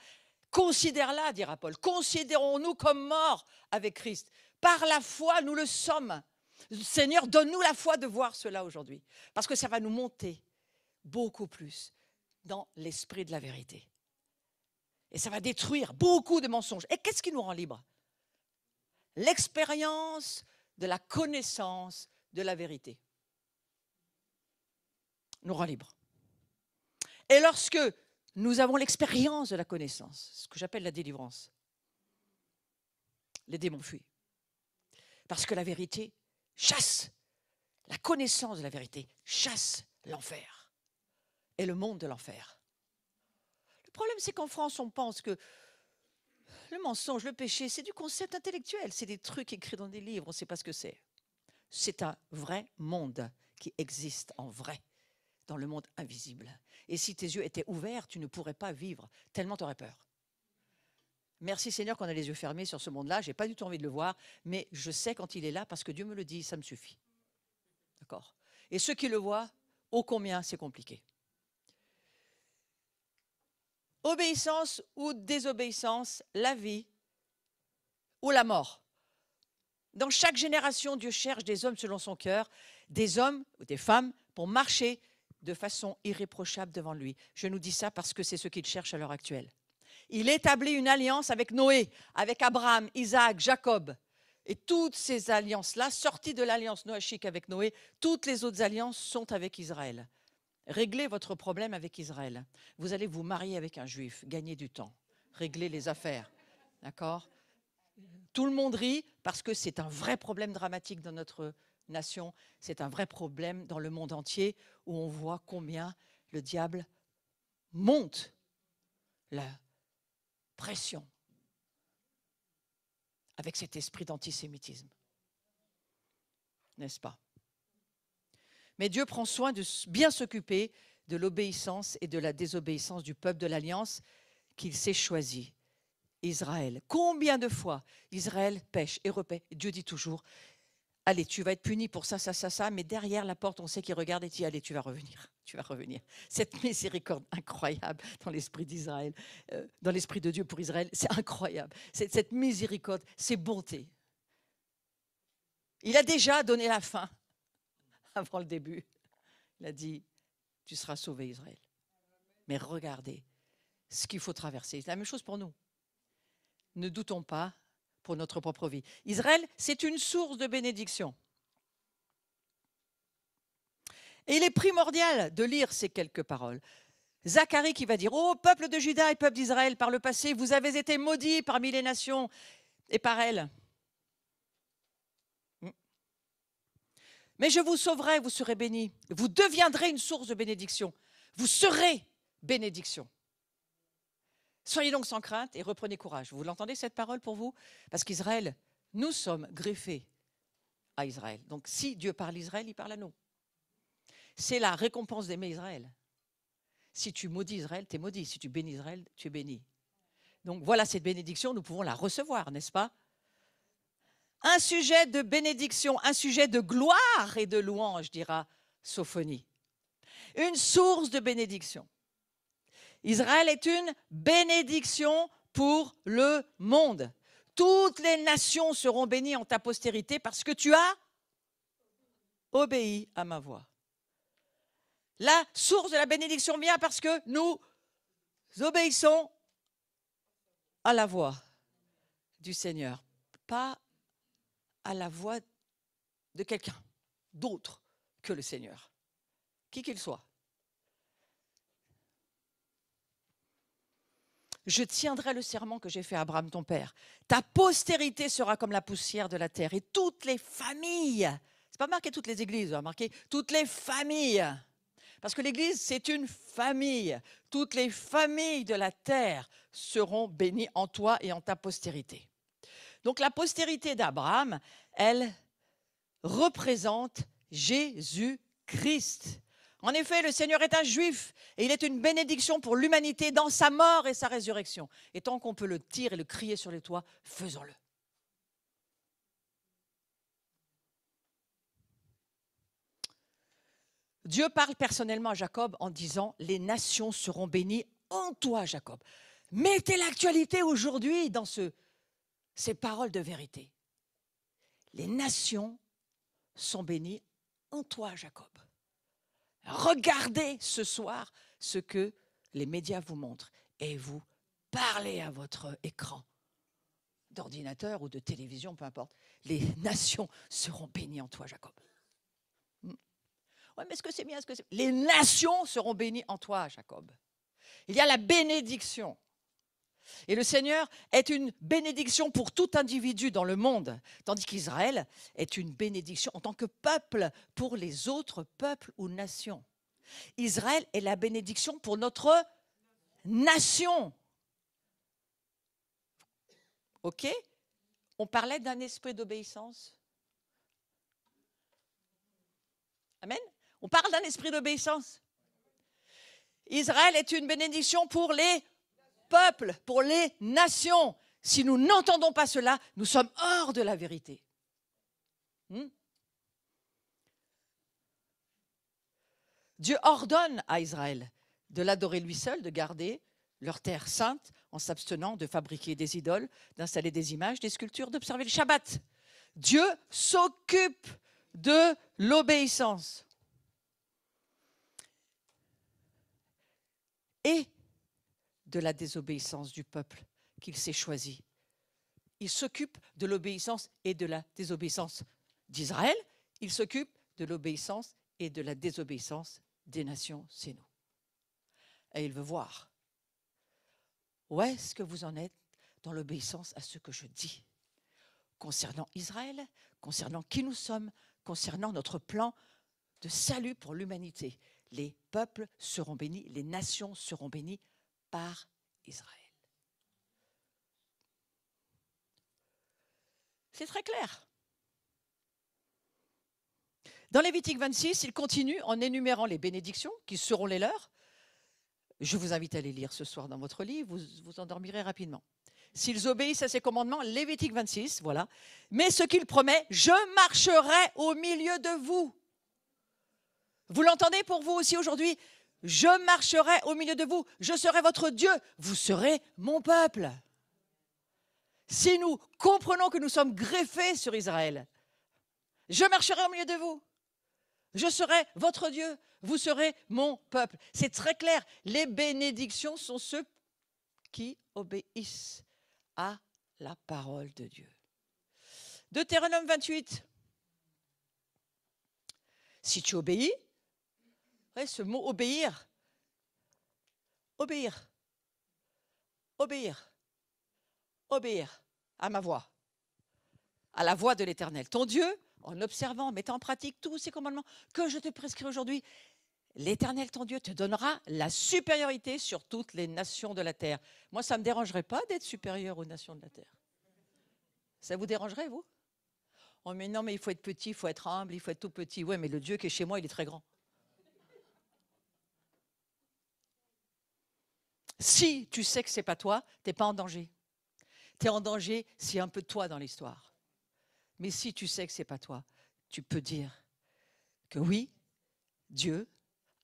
Considère-la, dira Paul. Considérons-nous comme morts avec Christ. Par la foi, nous le sommes. Seigneur, donne-nous la foi de voir cela aujourd'hui. Parce que ça va nous monter beaucoup plus dans l'esprit de la vérité. Et ça va détruire beaucoup de mensonges. Et qu'est-ce qui nous rend libres? L'expérience de la connaissance de la vérité nous rend libres. Et lorsque nous avons l'expérience de la connaissance, ce que j'appelle la délivrance, les démons fuient. Parce que la vérité chasse, la connaissance de la vérité chasse l'enfer et le monde de l'enfer. Le problème, c'est qu'en France, on pense que le mensonge, le péché, c'est du concept intellectuel. C'est des trucs écrits dans des livres, on ne sait pas ce que c'est. C'est un vrai monde qui existe en vrai dans le monde invisible. Et si tes yeux étaient ouverts, tu ne pourrais pas vivre, tellement tu aurais peur. Merci Seigneur qu'on a les yeux fermés sur ce monde-là. Je n'ai pas du tout envie de le voir, mais je sais quand il est là parce que Dieu me le dit, ça me suffit. D'accord? Et ceux qui le voient, ô combien c'est compliqué. Obéissance ou désobéissance, la vie ou la mort. Dans chaque génération, Dieu cherche des hommes selon son cœur, des hommes ou des femmes pour marcher de façon irréprochable devant lui. Je nous dis ça parce que c'est ce qu'il cherche à l'heure actuelle. Il établit une alliance avec Noé, avec Abraham, Isaac, Jacob. Et toutes ces alliances-là, sorties de l'alliance noachique avec Noé, toutes les autres alliances sont avec Israël. Réglez votre problème avec Israël. Vous allez vous marier avec un juif, gagner du temps, régler les affaires. D'accord ? Tout le monde rit parce que c'est un vrai problème dramatique dans notre nation. C'est un vrai problème dans le monde entier où on voit combien le diable monte la pression avec cet esprit d'antisémitisme. N'est-ce pas? Mais Dieu prend soin de bien s'occuper de l'obéissance et de la désobéissance du peuple de l'Alliance qu'il s'est choisi, Israël. Combien de fois Israël pêche et repaît? Dieu dit toujours, allez, tu vas être puni pour ça, ça, ça, ça, mais derrière la porte, on sait qu'il regarde et dit, allez, tu vas revenir, tu vas revenir. Cette miséricorde incroyable dans l'esprit d'Israël, dans l'esprit de Dieu pour Israël, c'est incroyable. Cette miséricorde, c'est bonté. Il a déjà donné la fin avant le début. Il a dit, tu seras sauvé, Israël. Mais regardez ce qu'il faut traverser. C'est la même chose pour nous. Ne doutons pas pour notre propre vie. Israël, c'est une source de bénédiction. Et il est primordial de lire ces quelques paroles. Zacharie qui va dire, ô peuple de Juda et peuple d'Israël, par le passé, vous avez été maudits parmi les nations et par elles. Mais je vous sauverai, vous serez bénis. Vous deviendrez une source de bénédiction. Vous serez bénédiction. Soyez donc sans crainte et reprenez courage. Vous l'entendez cette parole pour vous? Parce qu'Israël, nous sommes greffés à Israël. Donc si Dieu parle à Israël, il parle à nous. C'est la récompense d'aimer Israël. Si tu maudis Israël, tu es maudit. Si tu bénis Israël, tu es béni. Donc voilà cette bénédiction, nous pouvons la recevoir, n'est-ce pas? Un sujet de bénédiction, un sujet de gloire et de louange, dira Sophonie. Une source de bénédiction. Israël est une bénédiction pour le monde. Toutes les nations seront bénies en ta postérité parce que tu as obéi à ma voix. La source de la bénédiction vient parce que nous obéissons à la voix du Seigneur, pas à la voix de quelqu'un d'autre que le Seigneur, qui qu'il soit. Je tiendrai le serment que j'ai fait à Abraham, ton père. Ta postérité sera comme la poussière de la terre et toutes les familles, c'est pas marqué toutes les églises, marqué toutes les familles. Parce que l'Église, c'est une famille. Toutes les familles de la terre seront bénies en toi et en ta postérité. Donc la postérité d'Abraham, elle représente Jésus-Christ. En effet, le Seigneur est un juif et il est une bénédiction pour l'humanité dans sa mort et sa résurrection. Et tant qu'on peut le dire et le crier sur les toits, faisons-le. Dieu parle personnellement à Jacob en disant « Les nations seront bénies en toi, Jacob ». Mettez l'actualité aujourd'hui dans ces paroles de vérité. Les nations sont bénies en toi, Jacob. Regardez ce soir ce que les médias vous montrent et vous parlez à votre écran d'ordinateur ou de télévision, peu importe. Les nations seront bénies en toi, Jacob. Ouais, mais est-ce que c'est bien? Les nations seront bénies en toi, Jacob. Il y a la bénédiction. Et le Seigneur est une bénédiction pour tout individu dans le monde, tandis qu'Israël est une bénédiction en tant que peuple pour les autres peuples ou nations. Israël est la bénédiction pour notre nation. OK? On parlait d'un esprit d'obéissance. Amen. On parle d'un esprit d'obéissance. Israël est une bénédiction pour les peuples, pour les nations. Si nous n'entendons pas cela, nous sommes hors de la vérité. Dieu ordonne à Israël de l'adorer lui seul, de garder leur terre sainte en s'abstenant de fabriquer des idoles, d'installer des images, des sculptures, d'observer le Shabbat. Dieu s'occupe de l'obéissance. Et de la désobéissance du peuple qu'il s'est choisi. Il s'occupe de l'obéissance et de la désobéissance d'Israël. Il s'occupe de l'obéissance et de la désobéissance des nations, c'est nous. Et il veut voir où est-ce que vous en êtes dans l'obéissance à ce que je dis concernant Israël, concernant qui nous sommes, concernant notre plan de salut pour l'humanité. Les peuples seront bénis, les nations seront bénies par Israël. C'est très clair. Dans Lévitique 26, il continue en énumérant les bénédictions qui seront les leurs. Je vous invite à les lire ce soir dans votre livre, vous vous endormirez rapidement. S'ils obéissent à ses commandements, Lévitique 26, voilà. Mais ce qu'il promet, je marcherai au milieu de vous. Vous l'entendez pour vous aussi aujourd'hui? Je marcherai au milieu de vous, je serai votre Dieu, vous serez mon peuple. Si nous comprenons que nous sommes greffés sur Israël, je marcherai au milieu de vous, je serai votre Dieu, vous serez mon peuple. C'est très clair, les bénédictions sont ceux qui obéissent à la parole de Dieu. Deutéronome 28. Si tu obéis, ce mot obéir, obéir, obéir, obéir à ma voix, à la voix de l'Éternel, ton Dieu, en observant, en mettant en pratique tous ces commandements que je te prescris aujourd'hui, l'Éternel, ton Dieu, te donnera la supériorité sur toutes les nations de la terre. Moi, ça ne me dérangerait pas d'être supérieur aux nations de la terre. Ça vous dérangerait, vous? Oh, mais non, mais il faut être petit, il faut être humble, il faut être tout petit. Oui, mais le Dieu qui est chez moi, il est très grand. Si tu sais que ce n'est pas toi, tu n'es pas en danger. Tu es en danger s'il y a un peu de toi dans l'histoire. Mais si tu sais que ce n'est pas toi, tu peux dire que oui, Dieu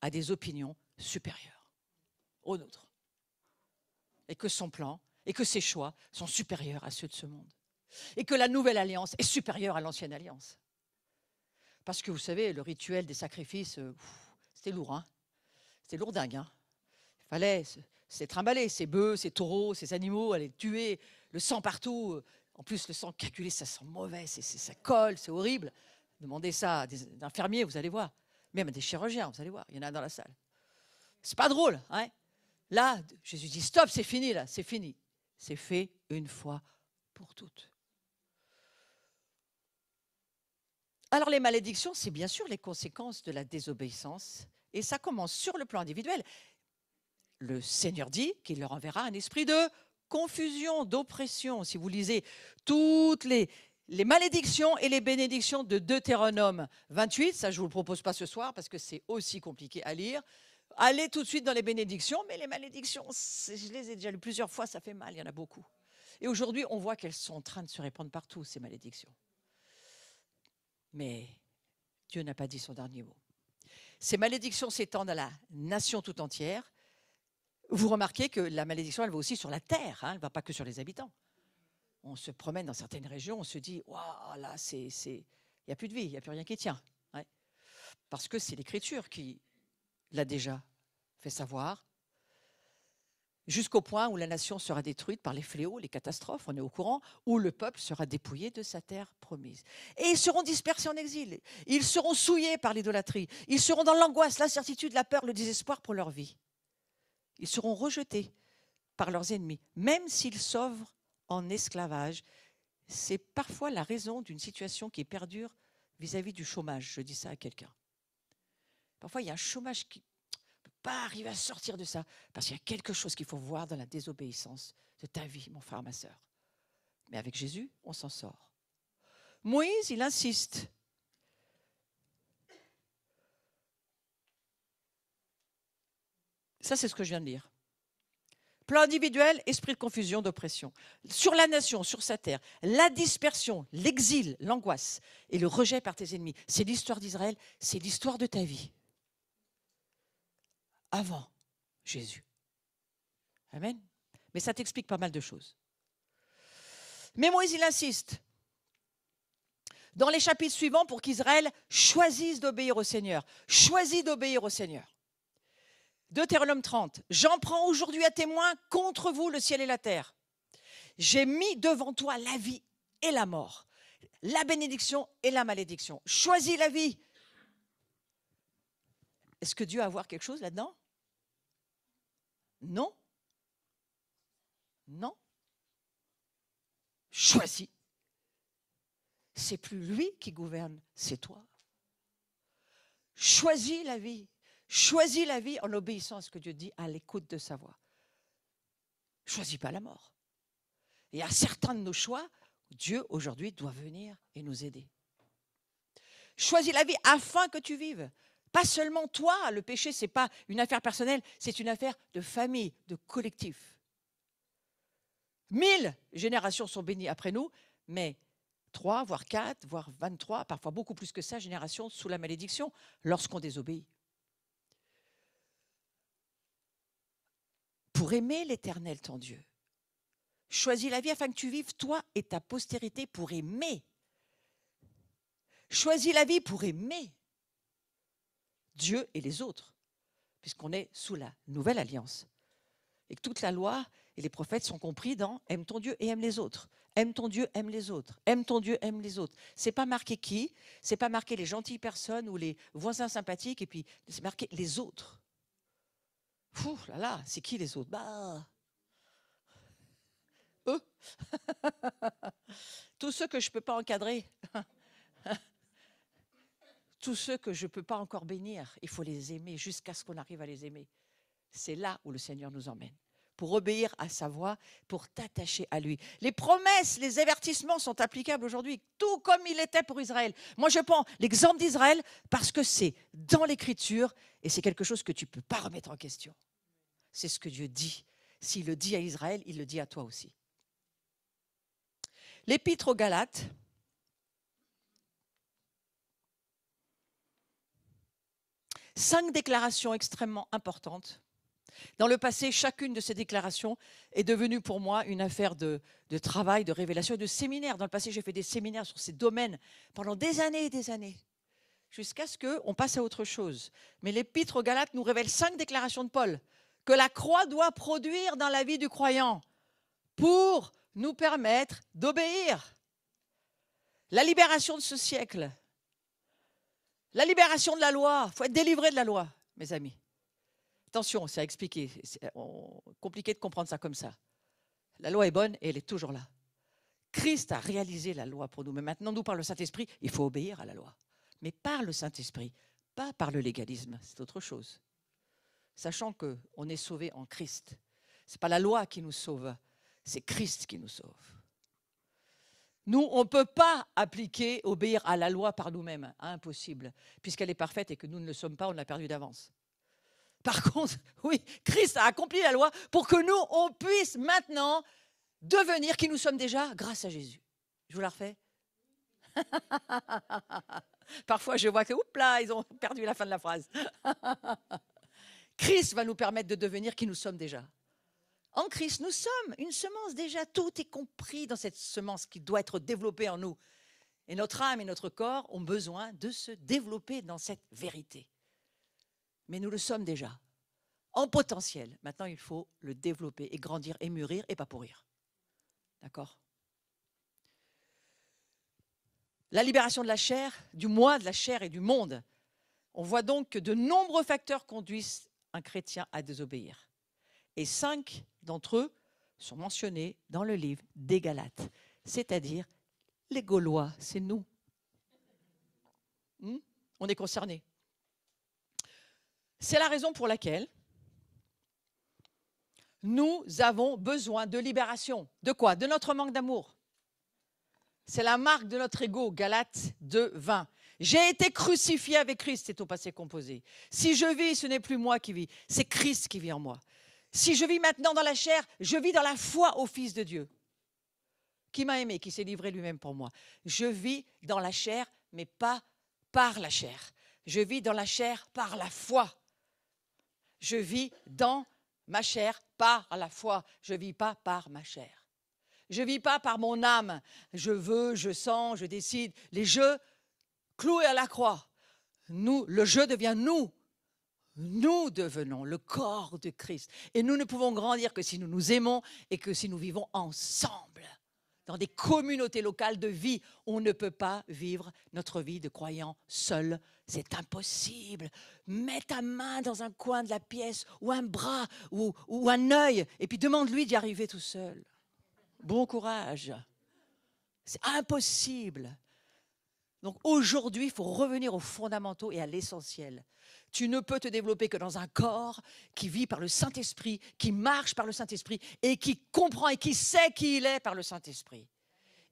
a des opinions supérieures aux nôtres. Et que son plan et que ses choix sont supérieurs à ceux de ce monde. Et que la nouvelle alliance est supérieure à l'ancienne alliance. Parce que vous savez, le rituel des sacrifices, c'était lourd. Hein, c'était lourdingue. Hein. Il fallait se trimballer, ces bœufs, ces taureaux, ces animaux, aller les tuer, le sang partout. En plus, le sang calculé, ça sent mauvais, ça colle, c'est horrible. Demandez ça à des infirmiers, vous allez voir. Même à des chirurgiens, vous allez voir, il y en a dans la salle. C'est pas drôle. Hein. Là, Jésus dit, stop, c'est fini là, c'est fini. C'est fait une fois pour toutes. Alors les malédictions, c'est bien sûr les conséquences de la désobéissance. Et ça commence sur le plan individuel. Le Seigneur dit qu'il leur enverra un esprit de confusion, d'oppression. Si vous lisez toutes les malédictions et les bénédictions de Deutéronome 28, ça je ne vous le propose pas ce soir parce que c'est aussi compliqué à lire. Allez tout de suite dans les bénédictions, mais les malédictions, je les ai déjà lues plusieurs fois, ça fait mal, il y en a beaucoup. Et aujourd'hui, on voit qu'elles sont en train de se répandre partout, ces malédictions. Mais Dieu n'a pas dit son dernier mot. Ces malédictions s'étendent à la nation tout entière. Vous remarquez que la malédiction, elle va aussi sur la terre, hein, elle ne va pas que sur les habitants. On se promène dans certaines régions, on se dit, waouh, là, il n'y a plus de vie, il n'y a plus rien qui tient. Ouais. Parce que c'est l'Écriture qui l'a déjà fait savoir, jusqu'au point où la nation sera détruite par les fléaux, les catastrophes, on est au courant, où le peuple sera dépouillé de sa terre promise. Et ils seront dispersés en exil, ils seront souillés par l'idolâtrie, ils seront dans l'angoisse, l'incertitude, la peur, le désespoir pour leur vie. Ils seront rejetés par leurs ennemis, même s'ils s'ouvrent en esclavage. C'est parfois la raison d'une situation qui perdure vis-à-vis du chômage. Je dis ça à quelqu'un. Parfois, il y a un chômage qui ne peut pas arriver à sortir de ça, parce qu'il y a quelque chose qu'il faut voir dans la désobéissance de ta vie, mon frère, ma sœur. Mais avec Jésus, on s'en sort. Moïse, il insiste. Ça, c'est ce que je viens de lire. Plan individuel, esprit de confusion, d'oppression. Sur la nation, sur sa terre, la dispersion, l'exil, l'angoisse et le rejet par tes ennemis. C'est l'histoire d'Israël, c'est l'histoire de ta vie. Avant Jésus. Amen. Mais ça t'explique pas mal de choses. Mais Moïse, il insiste dans les chapitres suivants pour qu'Israël choisisse d'obéir au Seigneur. Choisis d'obéir au Seigneur. Deutéronome 30. J'en prends aujourd'hui à témoin contre vous le ciel et la terre. J'ai mis devant toi la vie et la mort, la bénédiction et la malédiction. Choisis la vie. Est-ce que Dieu a à voir quelque chose là-dedans? Non. Non. Choisis. C'est plus lui qui gouverne, c'est toi. Choisis la vie. Choisis la vie en obéissant à ce que Dieu dit, à l'écoute de sa voix. Choisis pas la mort. Et à certains de nos choix, Dieu aujourd'hui doit venir et nous aider. Choisis la vie afin que tu vives. Pas seulement toi, le péché, ce n'est pas une affaire personnelle, c'est une affaire de famille, de collectif. 1000 générations sont bénies après nous, mais 3, voire 4, voire 23, parfois beaucoup plus que ça, générations sous la malédiction, lorsqu'on désobéit. Pour aimer l'Éternel, ton Dieu, choisis la vie afin que tu vives, toi et ta postérité, pour aimer. Choisis la vie pour aimer Dieu et les autres, puisqu'on est sous la nouvelle alliance. Et que toute la loi et les prophètes sont compris dans « aime ton Dieu et aime les autres ». Aime ton Dieu, aime les autres. Aime ton Dieu, aime les autres. C'est pas marqué qui, c'est pas marqué les gentilles personnes ou les voisins sympathiques, et puis c'est marqué les autres. Fou, là là, c'est qui les autres? Bah, eux. Tous ceux que je ne peux pas encadrer. Tous ceux que je ne peux pas encore bénir, il faut les aimer jusqu'à ce qu'on arrive à les aimer. C'est là où le Seigneur nous emmène. Pour obéir à sa voix, pour t'attacher à lui. Les promesses, les avertissements sont applicables aujourd'hui, tout comme il était pour Israël. Moi, je prends l'exemple d'Israël parce que c'est dans l'Écriture et c'est quelque chose que tu ne peux pas remettre en question. C'est ce que Dieu dit. S'il le dit à Israël, il le dit à toi aussi. L'Épître aux Galates, « 5 déclarations extrêmement importantes. Dans le passé, chacune de ces déclarations est devenue pour moi une affaire de travail, de révélation et de séminaire. Dans le passé, j'ai fait des séminaires sur ces domaines pendant des années et des années, jusqu'à ce qu'on passe à autre chose. Mais l'Épître aux Galates nous révèle 5 déclarations de Paul que la croix doit produire dans la vie du croyant pour nous permettre d'obéir. La libération de ce siècle, la libération de la loi, il faut être délivré de la loi, mes amis. Attention, c'est à expliquer, c'est compliqué de comprendre ça comme ça. La loi est bonne et elle est toujours là. Christ a réalisé la loi pour nous, mais maintenant, nous, par le Saint-Esprit, il faut obéir à la loi. Mais par le Saint-Esprit, pas par le légalisme, c'est autre chose. Sachant qu'on est sauvé en Christ. Ce n'est pas la loi qui nous sauve, c'est Christ qui nous sauve. Nous, on ne peut pas appliquer, obéir à la loi par nous-mêmes. Impossible. Puisqu'elle est parfaite et que nous ne le sommes pas, on l'a perdu d'avance. Par contre, oui, Christ a accompli la loi pour que nous, on puisse maintenant devenir qui nous sommes déjà grâce à Jésus. Je vous la refais. Parfois, je vois que, oups là, ils ont perdu la fin de la phrase. Christ va nous permettre de devenir qui nous sommes déjà. En Christ, nous sommes une semence déjà. Tout est compris dans cette semence qui doit être développée en nous. Et notre âme et notre corps ont besoin de se développer dans cette vérité. Mais nous le sommes déjà, en potentiel. Maintenant, il faut le développer et grandir et mûrir et pas pourrir. D'accord? La libération de la chair, du moi, de la chair et du monde. On voit donc que de nombreux facteurs conduisent un chrétien à désobéir. Et 5 d'entre eux sont mentionnés dans le livre des Galates, c'est-à-dire les Gaulois, c'est nous. On est concernés. C'est la raison pour laquelle nous avons besoin de libération. De quoi? De notre manque d'amour. C'est la marque de notre ego, Galates 2, 20. J'ai été crucifié avec Christ, c'est au passé composé. Si je vis, ce n'est plus moi qui vis, c'est Christ qui vit en moi. Si je vis maintenant dans la chair, je vis dans la foi au Fils de Dieu, qui m'a aimé, qui s'est livré lui-même pour moi. Je vis dans la chair, mais pas par la chair. Je vis dans la chair par la foi. Je vis dans ma chair par la foi. Je ne vis pas par ma chair. Je ne vis pas par mon âme. Je veux, je sens, je décide. Les jeux cloués à la croix. Nous, le jeu devient nous. Nous devenons le corps de Christ. Et nous ne pouvons grandir que si nous nous aimons et que si nous vivons ensemble. Dans des communautés locales de vie, on ne peut pas vivre notre vie de croyant seul. C'est impossible. Mets ta main dans un coin de la pièce ou un bras ou un œil et puis demande-lui d'y arriver tout seul. Bon courage. C'est impossible. Donc aujourd'hui, il faut revenir aux fondamentaux et à l'essentiel. Tu ne peux te développer que dans un corps qui vit par le Saint-Esprit, qui marche par le Saint-Esprit et qui comprend et qui sait qui il est par le Saint-Esprit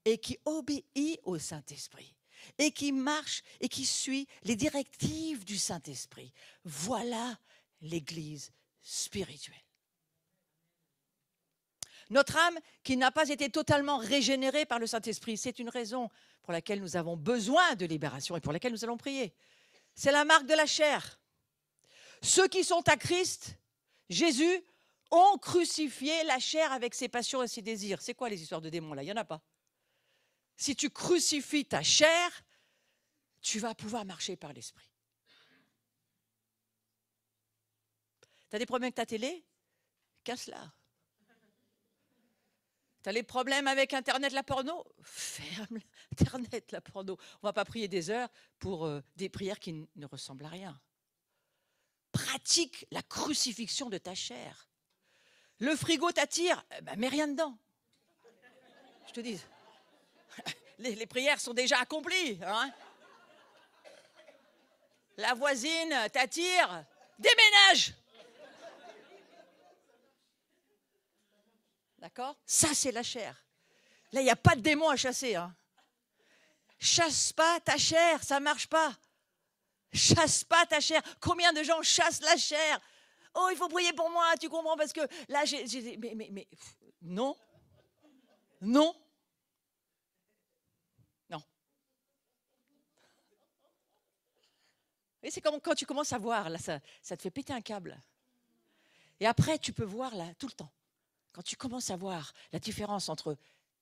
et qui obéit au Saint-Esprit et qui marche et qui suit les directives du Saint-Esprit. Voilà l'Église spirituelle. Notre âme qui n'a pas été totalement régénérée par le Saint-Esprit, c'est une raison pour laquelle nous avons besoin de libération et pour laquelle nous allons prier. C'est la marque de la chair. Ceux qui sont à Christ, Jésus, ont crucifié la chair avec ses passions et ses désirs. C'est quoi les histoires de démons là? Il n'y en a pas. Si tu crucifies ta chair, tu vas pouvoir marcher par l'esprit. Tu as des problèmes avec ta télé? Casse-la. Tu as les problèmes avec Internet, la porno? Ferme Internet, la porno. On ne va pas prier des heures pour des prières qui ne ressemblent à rien. Pratique la crucifixion de ta chair. Le frigo t'attire, mets rien dedans. Je te dis, les prières sont déjà accomplies. Hein? La voisine t'attire, déménage. D'accord? Ça, c'est la chair. Là, il n'y a pas de démon à chasser. Hein. Chasse pas ta chair, ça ne marche pas. Chasse pas ta chair. Combien de gens chassent la chair? Oh, il faut prier pour moi, tu comprends? Parce que là, mais non. Non. Non. Et c'est comme quand tu commences à voir, là, ça te fait péter un câble. Et après, tu peux voir, là, tout le temps. Quand tu commences à voir la différence entre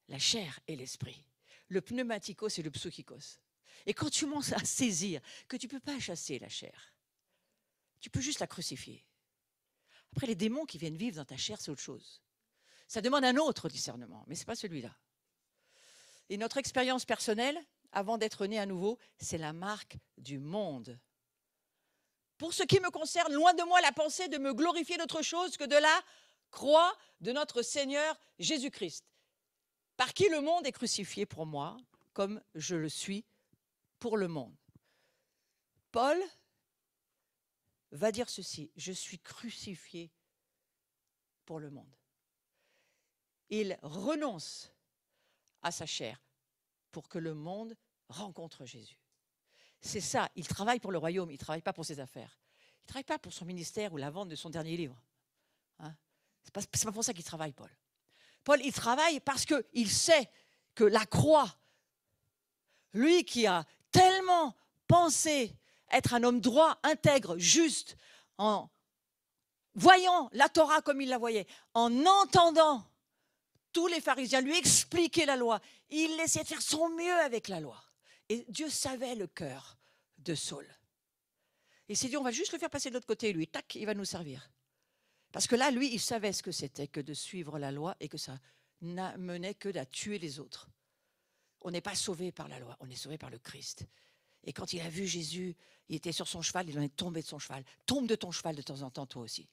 la chair et l'esprit, le pneumatikos et le psychikos, et quand tu commences à saisir que tu ne peux pas chasser la chair, tu peux juste la crucifier. Après, les démons qui viennent vivre dans ta chair, c'est autre chose. Ça demande un autre discernement, mais ce n'est pas celui-là. Et notre expérience personnelle, avant d'être né à nouveau, c'est la marque du monde. Pour ce qui me concerne, loin de moi la pensée de me glorifier d'autre chose que de la croix de notre Seigneur Jésus-Christ, par qui le monde est crucifié pour moi, comme je le suis pour le monde. Paul va dire ceci, je suis crucifié pour le monde. Il renonce à sa chair pour que le monde rencontre Jésus. C'est ça, il travaille pour le royaume, il ne travaille pas pour ses affaires. Il ne travaille pas pour son ministère ou la vente de son dernier livre. Hein? Ce n'est pas pour ça qu'il travaille, Paul. Paul, il travaille parce qu'il sait que la croix, lui qui a tellement pensé être un homme droit, intègre, juste, en voyant la Torah comme il la voyait, en entendant tous les pharisiens lui expliquer la loi, il essayait de faire son mieux avec la loi. Et Dieu savait le cœur de Saul. Il s'est dit, on va juste le faire passer de l'autre côté, lui, tac, il va nous servir. Parce que là, lui, il savait ce que c'était que de suivre la loi et que ça n'amenait que à tuer les autres. On n'est pas sauvé par la loi, on est sauvé par le Christ. Et quand il a vu Jésus, il était sur son cheval, il en est tombé de son cheval. Tombe de ton cheval de temps en temps, toi aussi.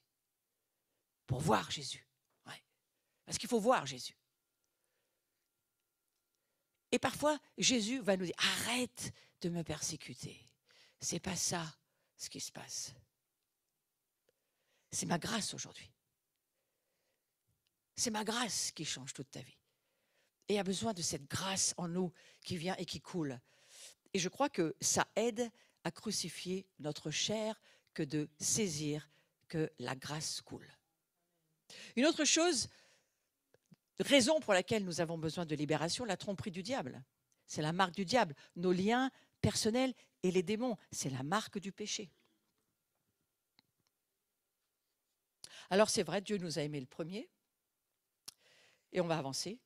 Pour voir Jésus. Ouais. Parce qu'il faut voir Jésus. Et parfois, Jésus va nous dire, arrête de me persécuter. C'est pas ça ce qui se passe. C'est ma grâce aujourd'hui. C'est ma grâce qui change toute ta vie. Et il y a besoin de cette grâce en nous qui vient et qui coule. Et je crois que ça aide à crucifier notre chair que de saisir que la grâce coule. Une autre chose, raison pour laquelle nous avons besoin de libération, la tromperie du diable. C'est la marque du diable. Nos liens personnels et les démons, c'est la marque du péché. Alors c'est vrai, Dieu nous a aimés le premier, et on va avancer.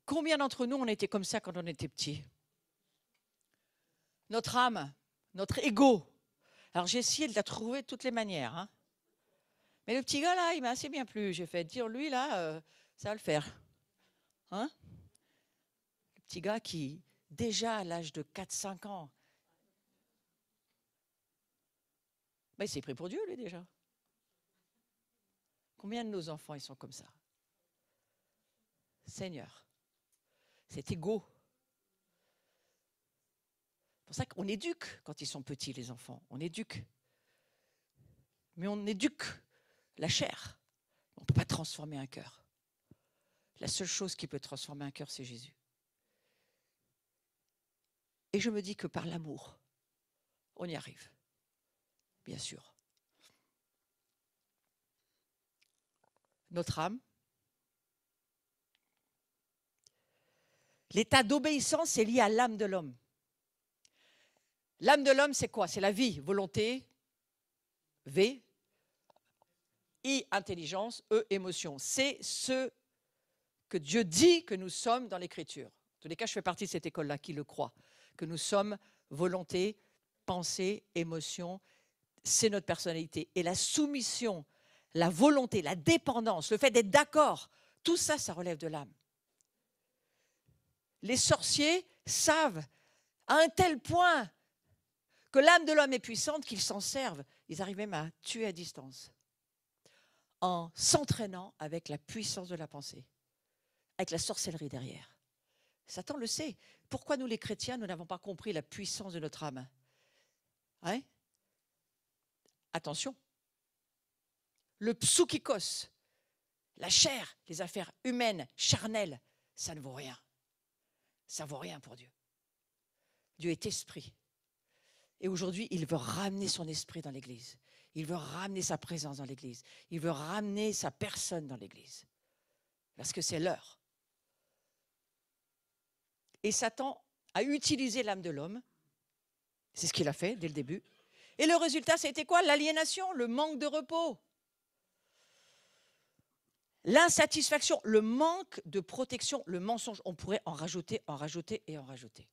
Combien d'entre nous on était comme ça quand on était petits? Notre âme, notre ego. Alors j'ai essayé de la trouver de toutes les manières. Hein. Mais le petit gars là, il m'a assez bien plu. J'ai fait dire, lui là, ça va le faire. Hein? Le petit gars qui, déjà à l'âge de 4-5 ans, ben, il s'est pris pour Dieu lui déjà. Combien de nos enfants ils sont comme ça? Seigneur, cet ego. C'est pour ça qu'on éduque quand ils sont petits, les enfants. On éduque. Mais on éduque la chair. On ne peut pas transformer un cœur. La seule chose qui peut transformer un cœur, c'est Jésus. Et je me dis que par l'amour, on y arrive. Bien sûr. Notre âme. L'état d'obéissance est lié à l'âme de l'homme. L'âme de l'homme, c'est quoi? C'est la vie, volonté, V, I, intelligence, E, émotion. C'est ce que Dieu dit que nous sommes dans l'Écriture. En tous les cas, je fais partie de cette école-là qui le croit. Que nous sommes volonté, pensée, émotion, c'est notre personnalité. Et la soumission, la volonté, la dépendance, le fait d'être d'accord, tout ça, ça relève de l'âme. Les sorciers savent à un tel point que l'âme de l'homme est puissante qu'ils s'en servent. Ils arrivent même à tuer à distance en s'entraînant avec la puissance de la pensée, avec la sorcellerie derrière. Satan le sait. Pourquoi nous les chrétiens, nous n'avons pas compris la puissance de notre âme? Hein? Attention. Le psoukikos, la chair, les affaires humaines, charnelles, ça ne vaut rien. Ça ne vaut rien pour Dieu. Dieu est esprit. Et aujourd'hui, il veut ramener son esprit dans l'Église. Il veut ramener sa présence dans l'Église. Il veut ramener sa personne dans l'Église. Parce que c'est l'heure. Et Satan a utilisé l'âme de l'homme. C'est ce qu'il a fait dès le début. Et le résultat, c'était quoi? L'aliénation, le manque de repos. L'insatisfaction, le manque de protection, le mensonge. On pourrait en rajouter et en rajouter.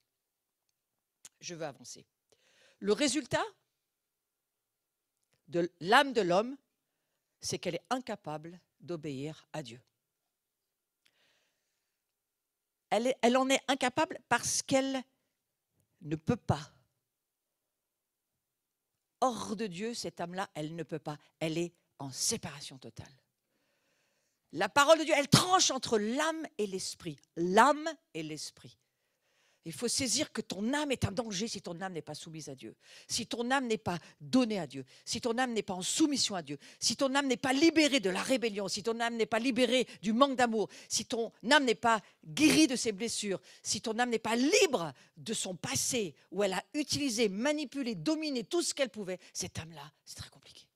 Je veux avancer. Le résultat de l'âme de l'homme, c'est qu'elle est incapable d'obéir à Dieu. Elle en est incapable parce qu'elle ne peut pas. Hors de Dieu, cette âme-là, elle ne peut pas. Elle est en séparation totale. La parole de Dieu, elle tranche entre l'âme et l'esprit. L'âme et l'esprit. Il faut saisir que ton âme est un danger si ton âme n'est pas soumise à Dieu. Si ton âme n'est pas donnée à Dieu. Si ton âme n'est pas en soumission à Dieu. Si ton âme n'est pas libérée de la rébellion. Si ton âme n'est pas libérée du manque d'amour. Si ton âme n'est pas guérie de ses blessures. Si ton âme n'est pas libre de son passé où elle a utilisé, manipulé, dominé tout ce qu'elle pouvait, cette âme-là, c'est très compliqué.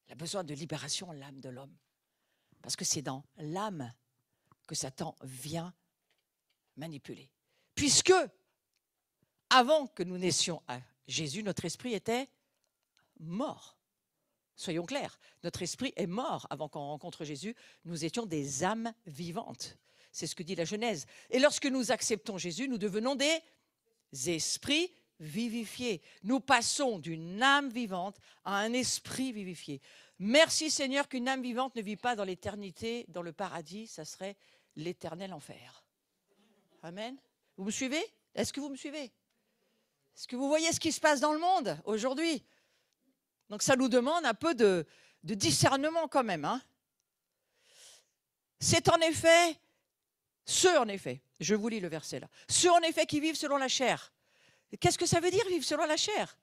Elle a besoin de libération, l'âme de l'homme. Parce que c'est dans l'âme que Satan vient manipuler. Puisque, avant que nous naissions à Jésus, notre esprit était mort. Soyons clairs, notre esprit est mort avant qu'on rencontre Jésus. Nous étions des âmes vivantes. C'est ce que dit la Genèse. Et lorsque nous acceptons Jésus, nous devenons des esprits vivifiés. Nous passons d'une âme vivante à un esprit vivifié. Merci Seigneur qu'une âme vivante ne vit pas dans l'éternité, dans le paradis, ça serait l'éternel enfer. Amen. Vous me suivez? Est-ce que vous me suivez? Est-ce que vous voyez ce qui se passe dans le monde aujourd'hui? Donc ça nous demande un peu de discernement quand même. Hein. C'est en effet, ceux en effet, je vous lis le verset là, ceux en effet qui vivent selon la chair. Qu'est-ce que ça veut dire vivre selon la chair?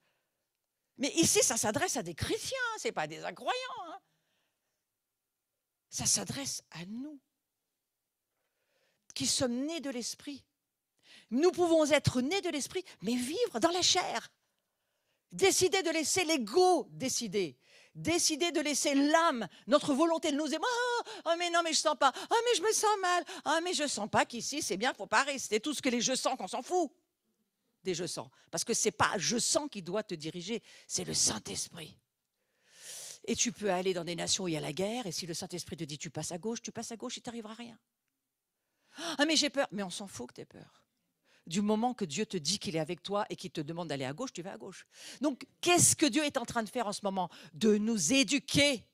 Mais ici, ça s'adresse à des chrétiens, ce n'est pas à des incroyants. Hein. Ça s'adresse à nous, qui sommes nés de l'esprit. Nous pouvons être nés de l'esprit, mais vivre dans la chair. Décider de laisser l'ego décider. Décider de laisser l'âme, notre volonté de nous aimer. Oh, mais non, mais je sens pas. Oh, mais je me sens mal. Oh, mais je sens pas qu'ici, c'est bien, faut pas rester. Tout ce que les je sens, qu'on s'en fout des je sens. Parce que c'est pas je sens qui doit te diriger, c'est le Saint-Esprit. Et tu peux aller dans des nations où il y a la guerre, et si le Saint-Esprit te dit tu passes à gauche, il t'arrivera rien. Ah, mais j'ai peur. Mais on s'en fout que tu aies peur. Du moment que Dieu te dit qu'il est avec toi et qu'il te demande d'aller à gauche, tu vas à gauche. Donc, qu'est-ce que Dieu est en train de faire en ce moment? De nous éduquer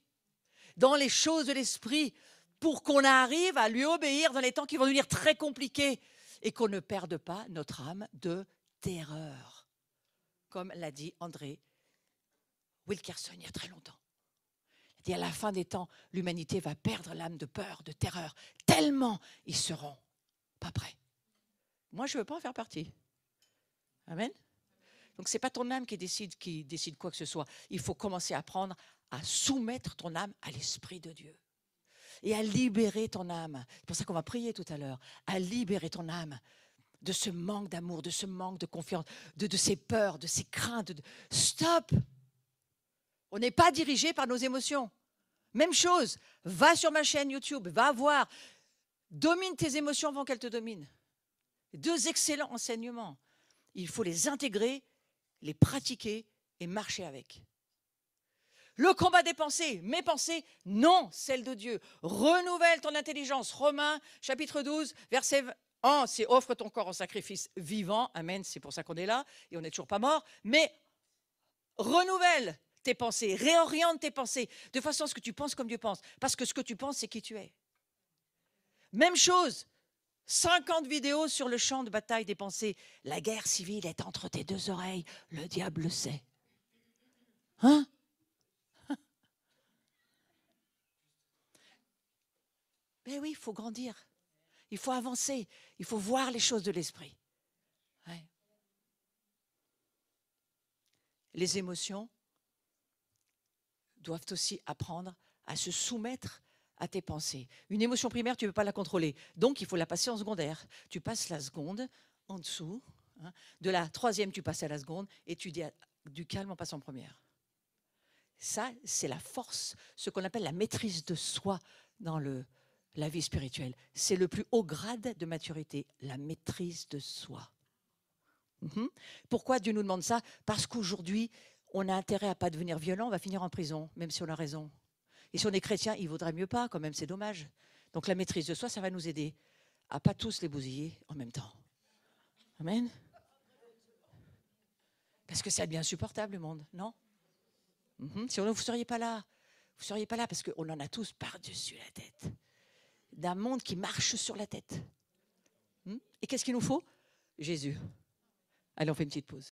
dans les choses de l'esprit pour qu'on arrive à lui obéir dans les temps qui vont devenir très compliqués et qu'on ne perde pas notre âme de terreur. Comme l'a dit André Wilkerson il y a très longtemps. Il a dit à la fin des temps, l'humanité va perdre l'âme de peur, de terreur, tellement ils seront pas prêts. Moi, je ne veux pas en faire partie. Amen. Donc, ce n'est pas ton âme qui décide quoi que ce soit. Il faut commencer à apprendre à soumettre ton âme à l'Esprit de Dieu et à libérer ton âme. C'est pour ça qu'on va prier tout à l'heure. À libérer ton âme de ce manque d'amour, de ce manque de confiance, de ces peurs, de ces craintes. Stop! On n'est pas dirigé par nos émotions. Même chose, va sur ma chaîne YouTube, va voir. Domine tes émotions avant qu'elles te dominent. Deux excellents enseignements. Il faut les intégrer, les pratiquer et marcher avec. Le combat des pensées, mes pensées, non, celles de Dieu. Renouvelle ton intelligence. Romains, chapitre 12, verset 1, c'est offre ton corps en sacrifice vivant. Amen, c'est pour ça qu'on est là et on n'est toujours pas mort. Mais renouvelle tes pensées, réoriente tes pensées, de façon à ce que tu penses comme Dieu pense. Parce que ce que tu penses, c'est qui tu es. Même chose. 50 vidéos sur le champ de bataille des pensées. La guerre civile est entre tes deux oreilles. Le diable le sait. Hein? Mais oui, il faut grandir. Il faut avancer. Il faut voir les choses de l'esprit. Ouais. Les émotions doivent aussi apprendre à se soumettre à tes pensées. Une émotion primaire, tu ne peux pas la contrôler. Donc, il faut la passer en secondaire. Tu passes la seconde en dessous. Hein. De la troisième, tu passes à la seconde et tu dis du calme en passant en première. Ça, c'est la force, ce qu'on appelle la maîtrise de soi dans la vie spirituelle. C'est le plus haut grade de maturité, la maîtrise de soi. Pourquoi Dieu nous demande ça? Parce qu'aujourd'hui, on a intérêt à ne pas devenir violent, on va finir en prison, même si on a raison. Et si on est chrétien, il ne vaudrait mieux pas, quand même, c'est dommage. Donc la maîtrise de soi, ça va nous aider à ne pas tous les bousiller en même temps. Amen. Parce que ça devient insupportable, le monde, non? Sinon, vous ne seriez pas là. Vous ne seriez pas là parce qu'on en a tous par-dessus la tête. D'un monde qui marche sur la tête. Et qu'est-ce qu'il nous faut? Jésus. Allez, on fait une petite pause.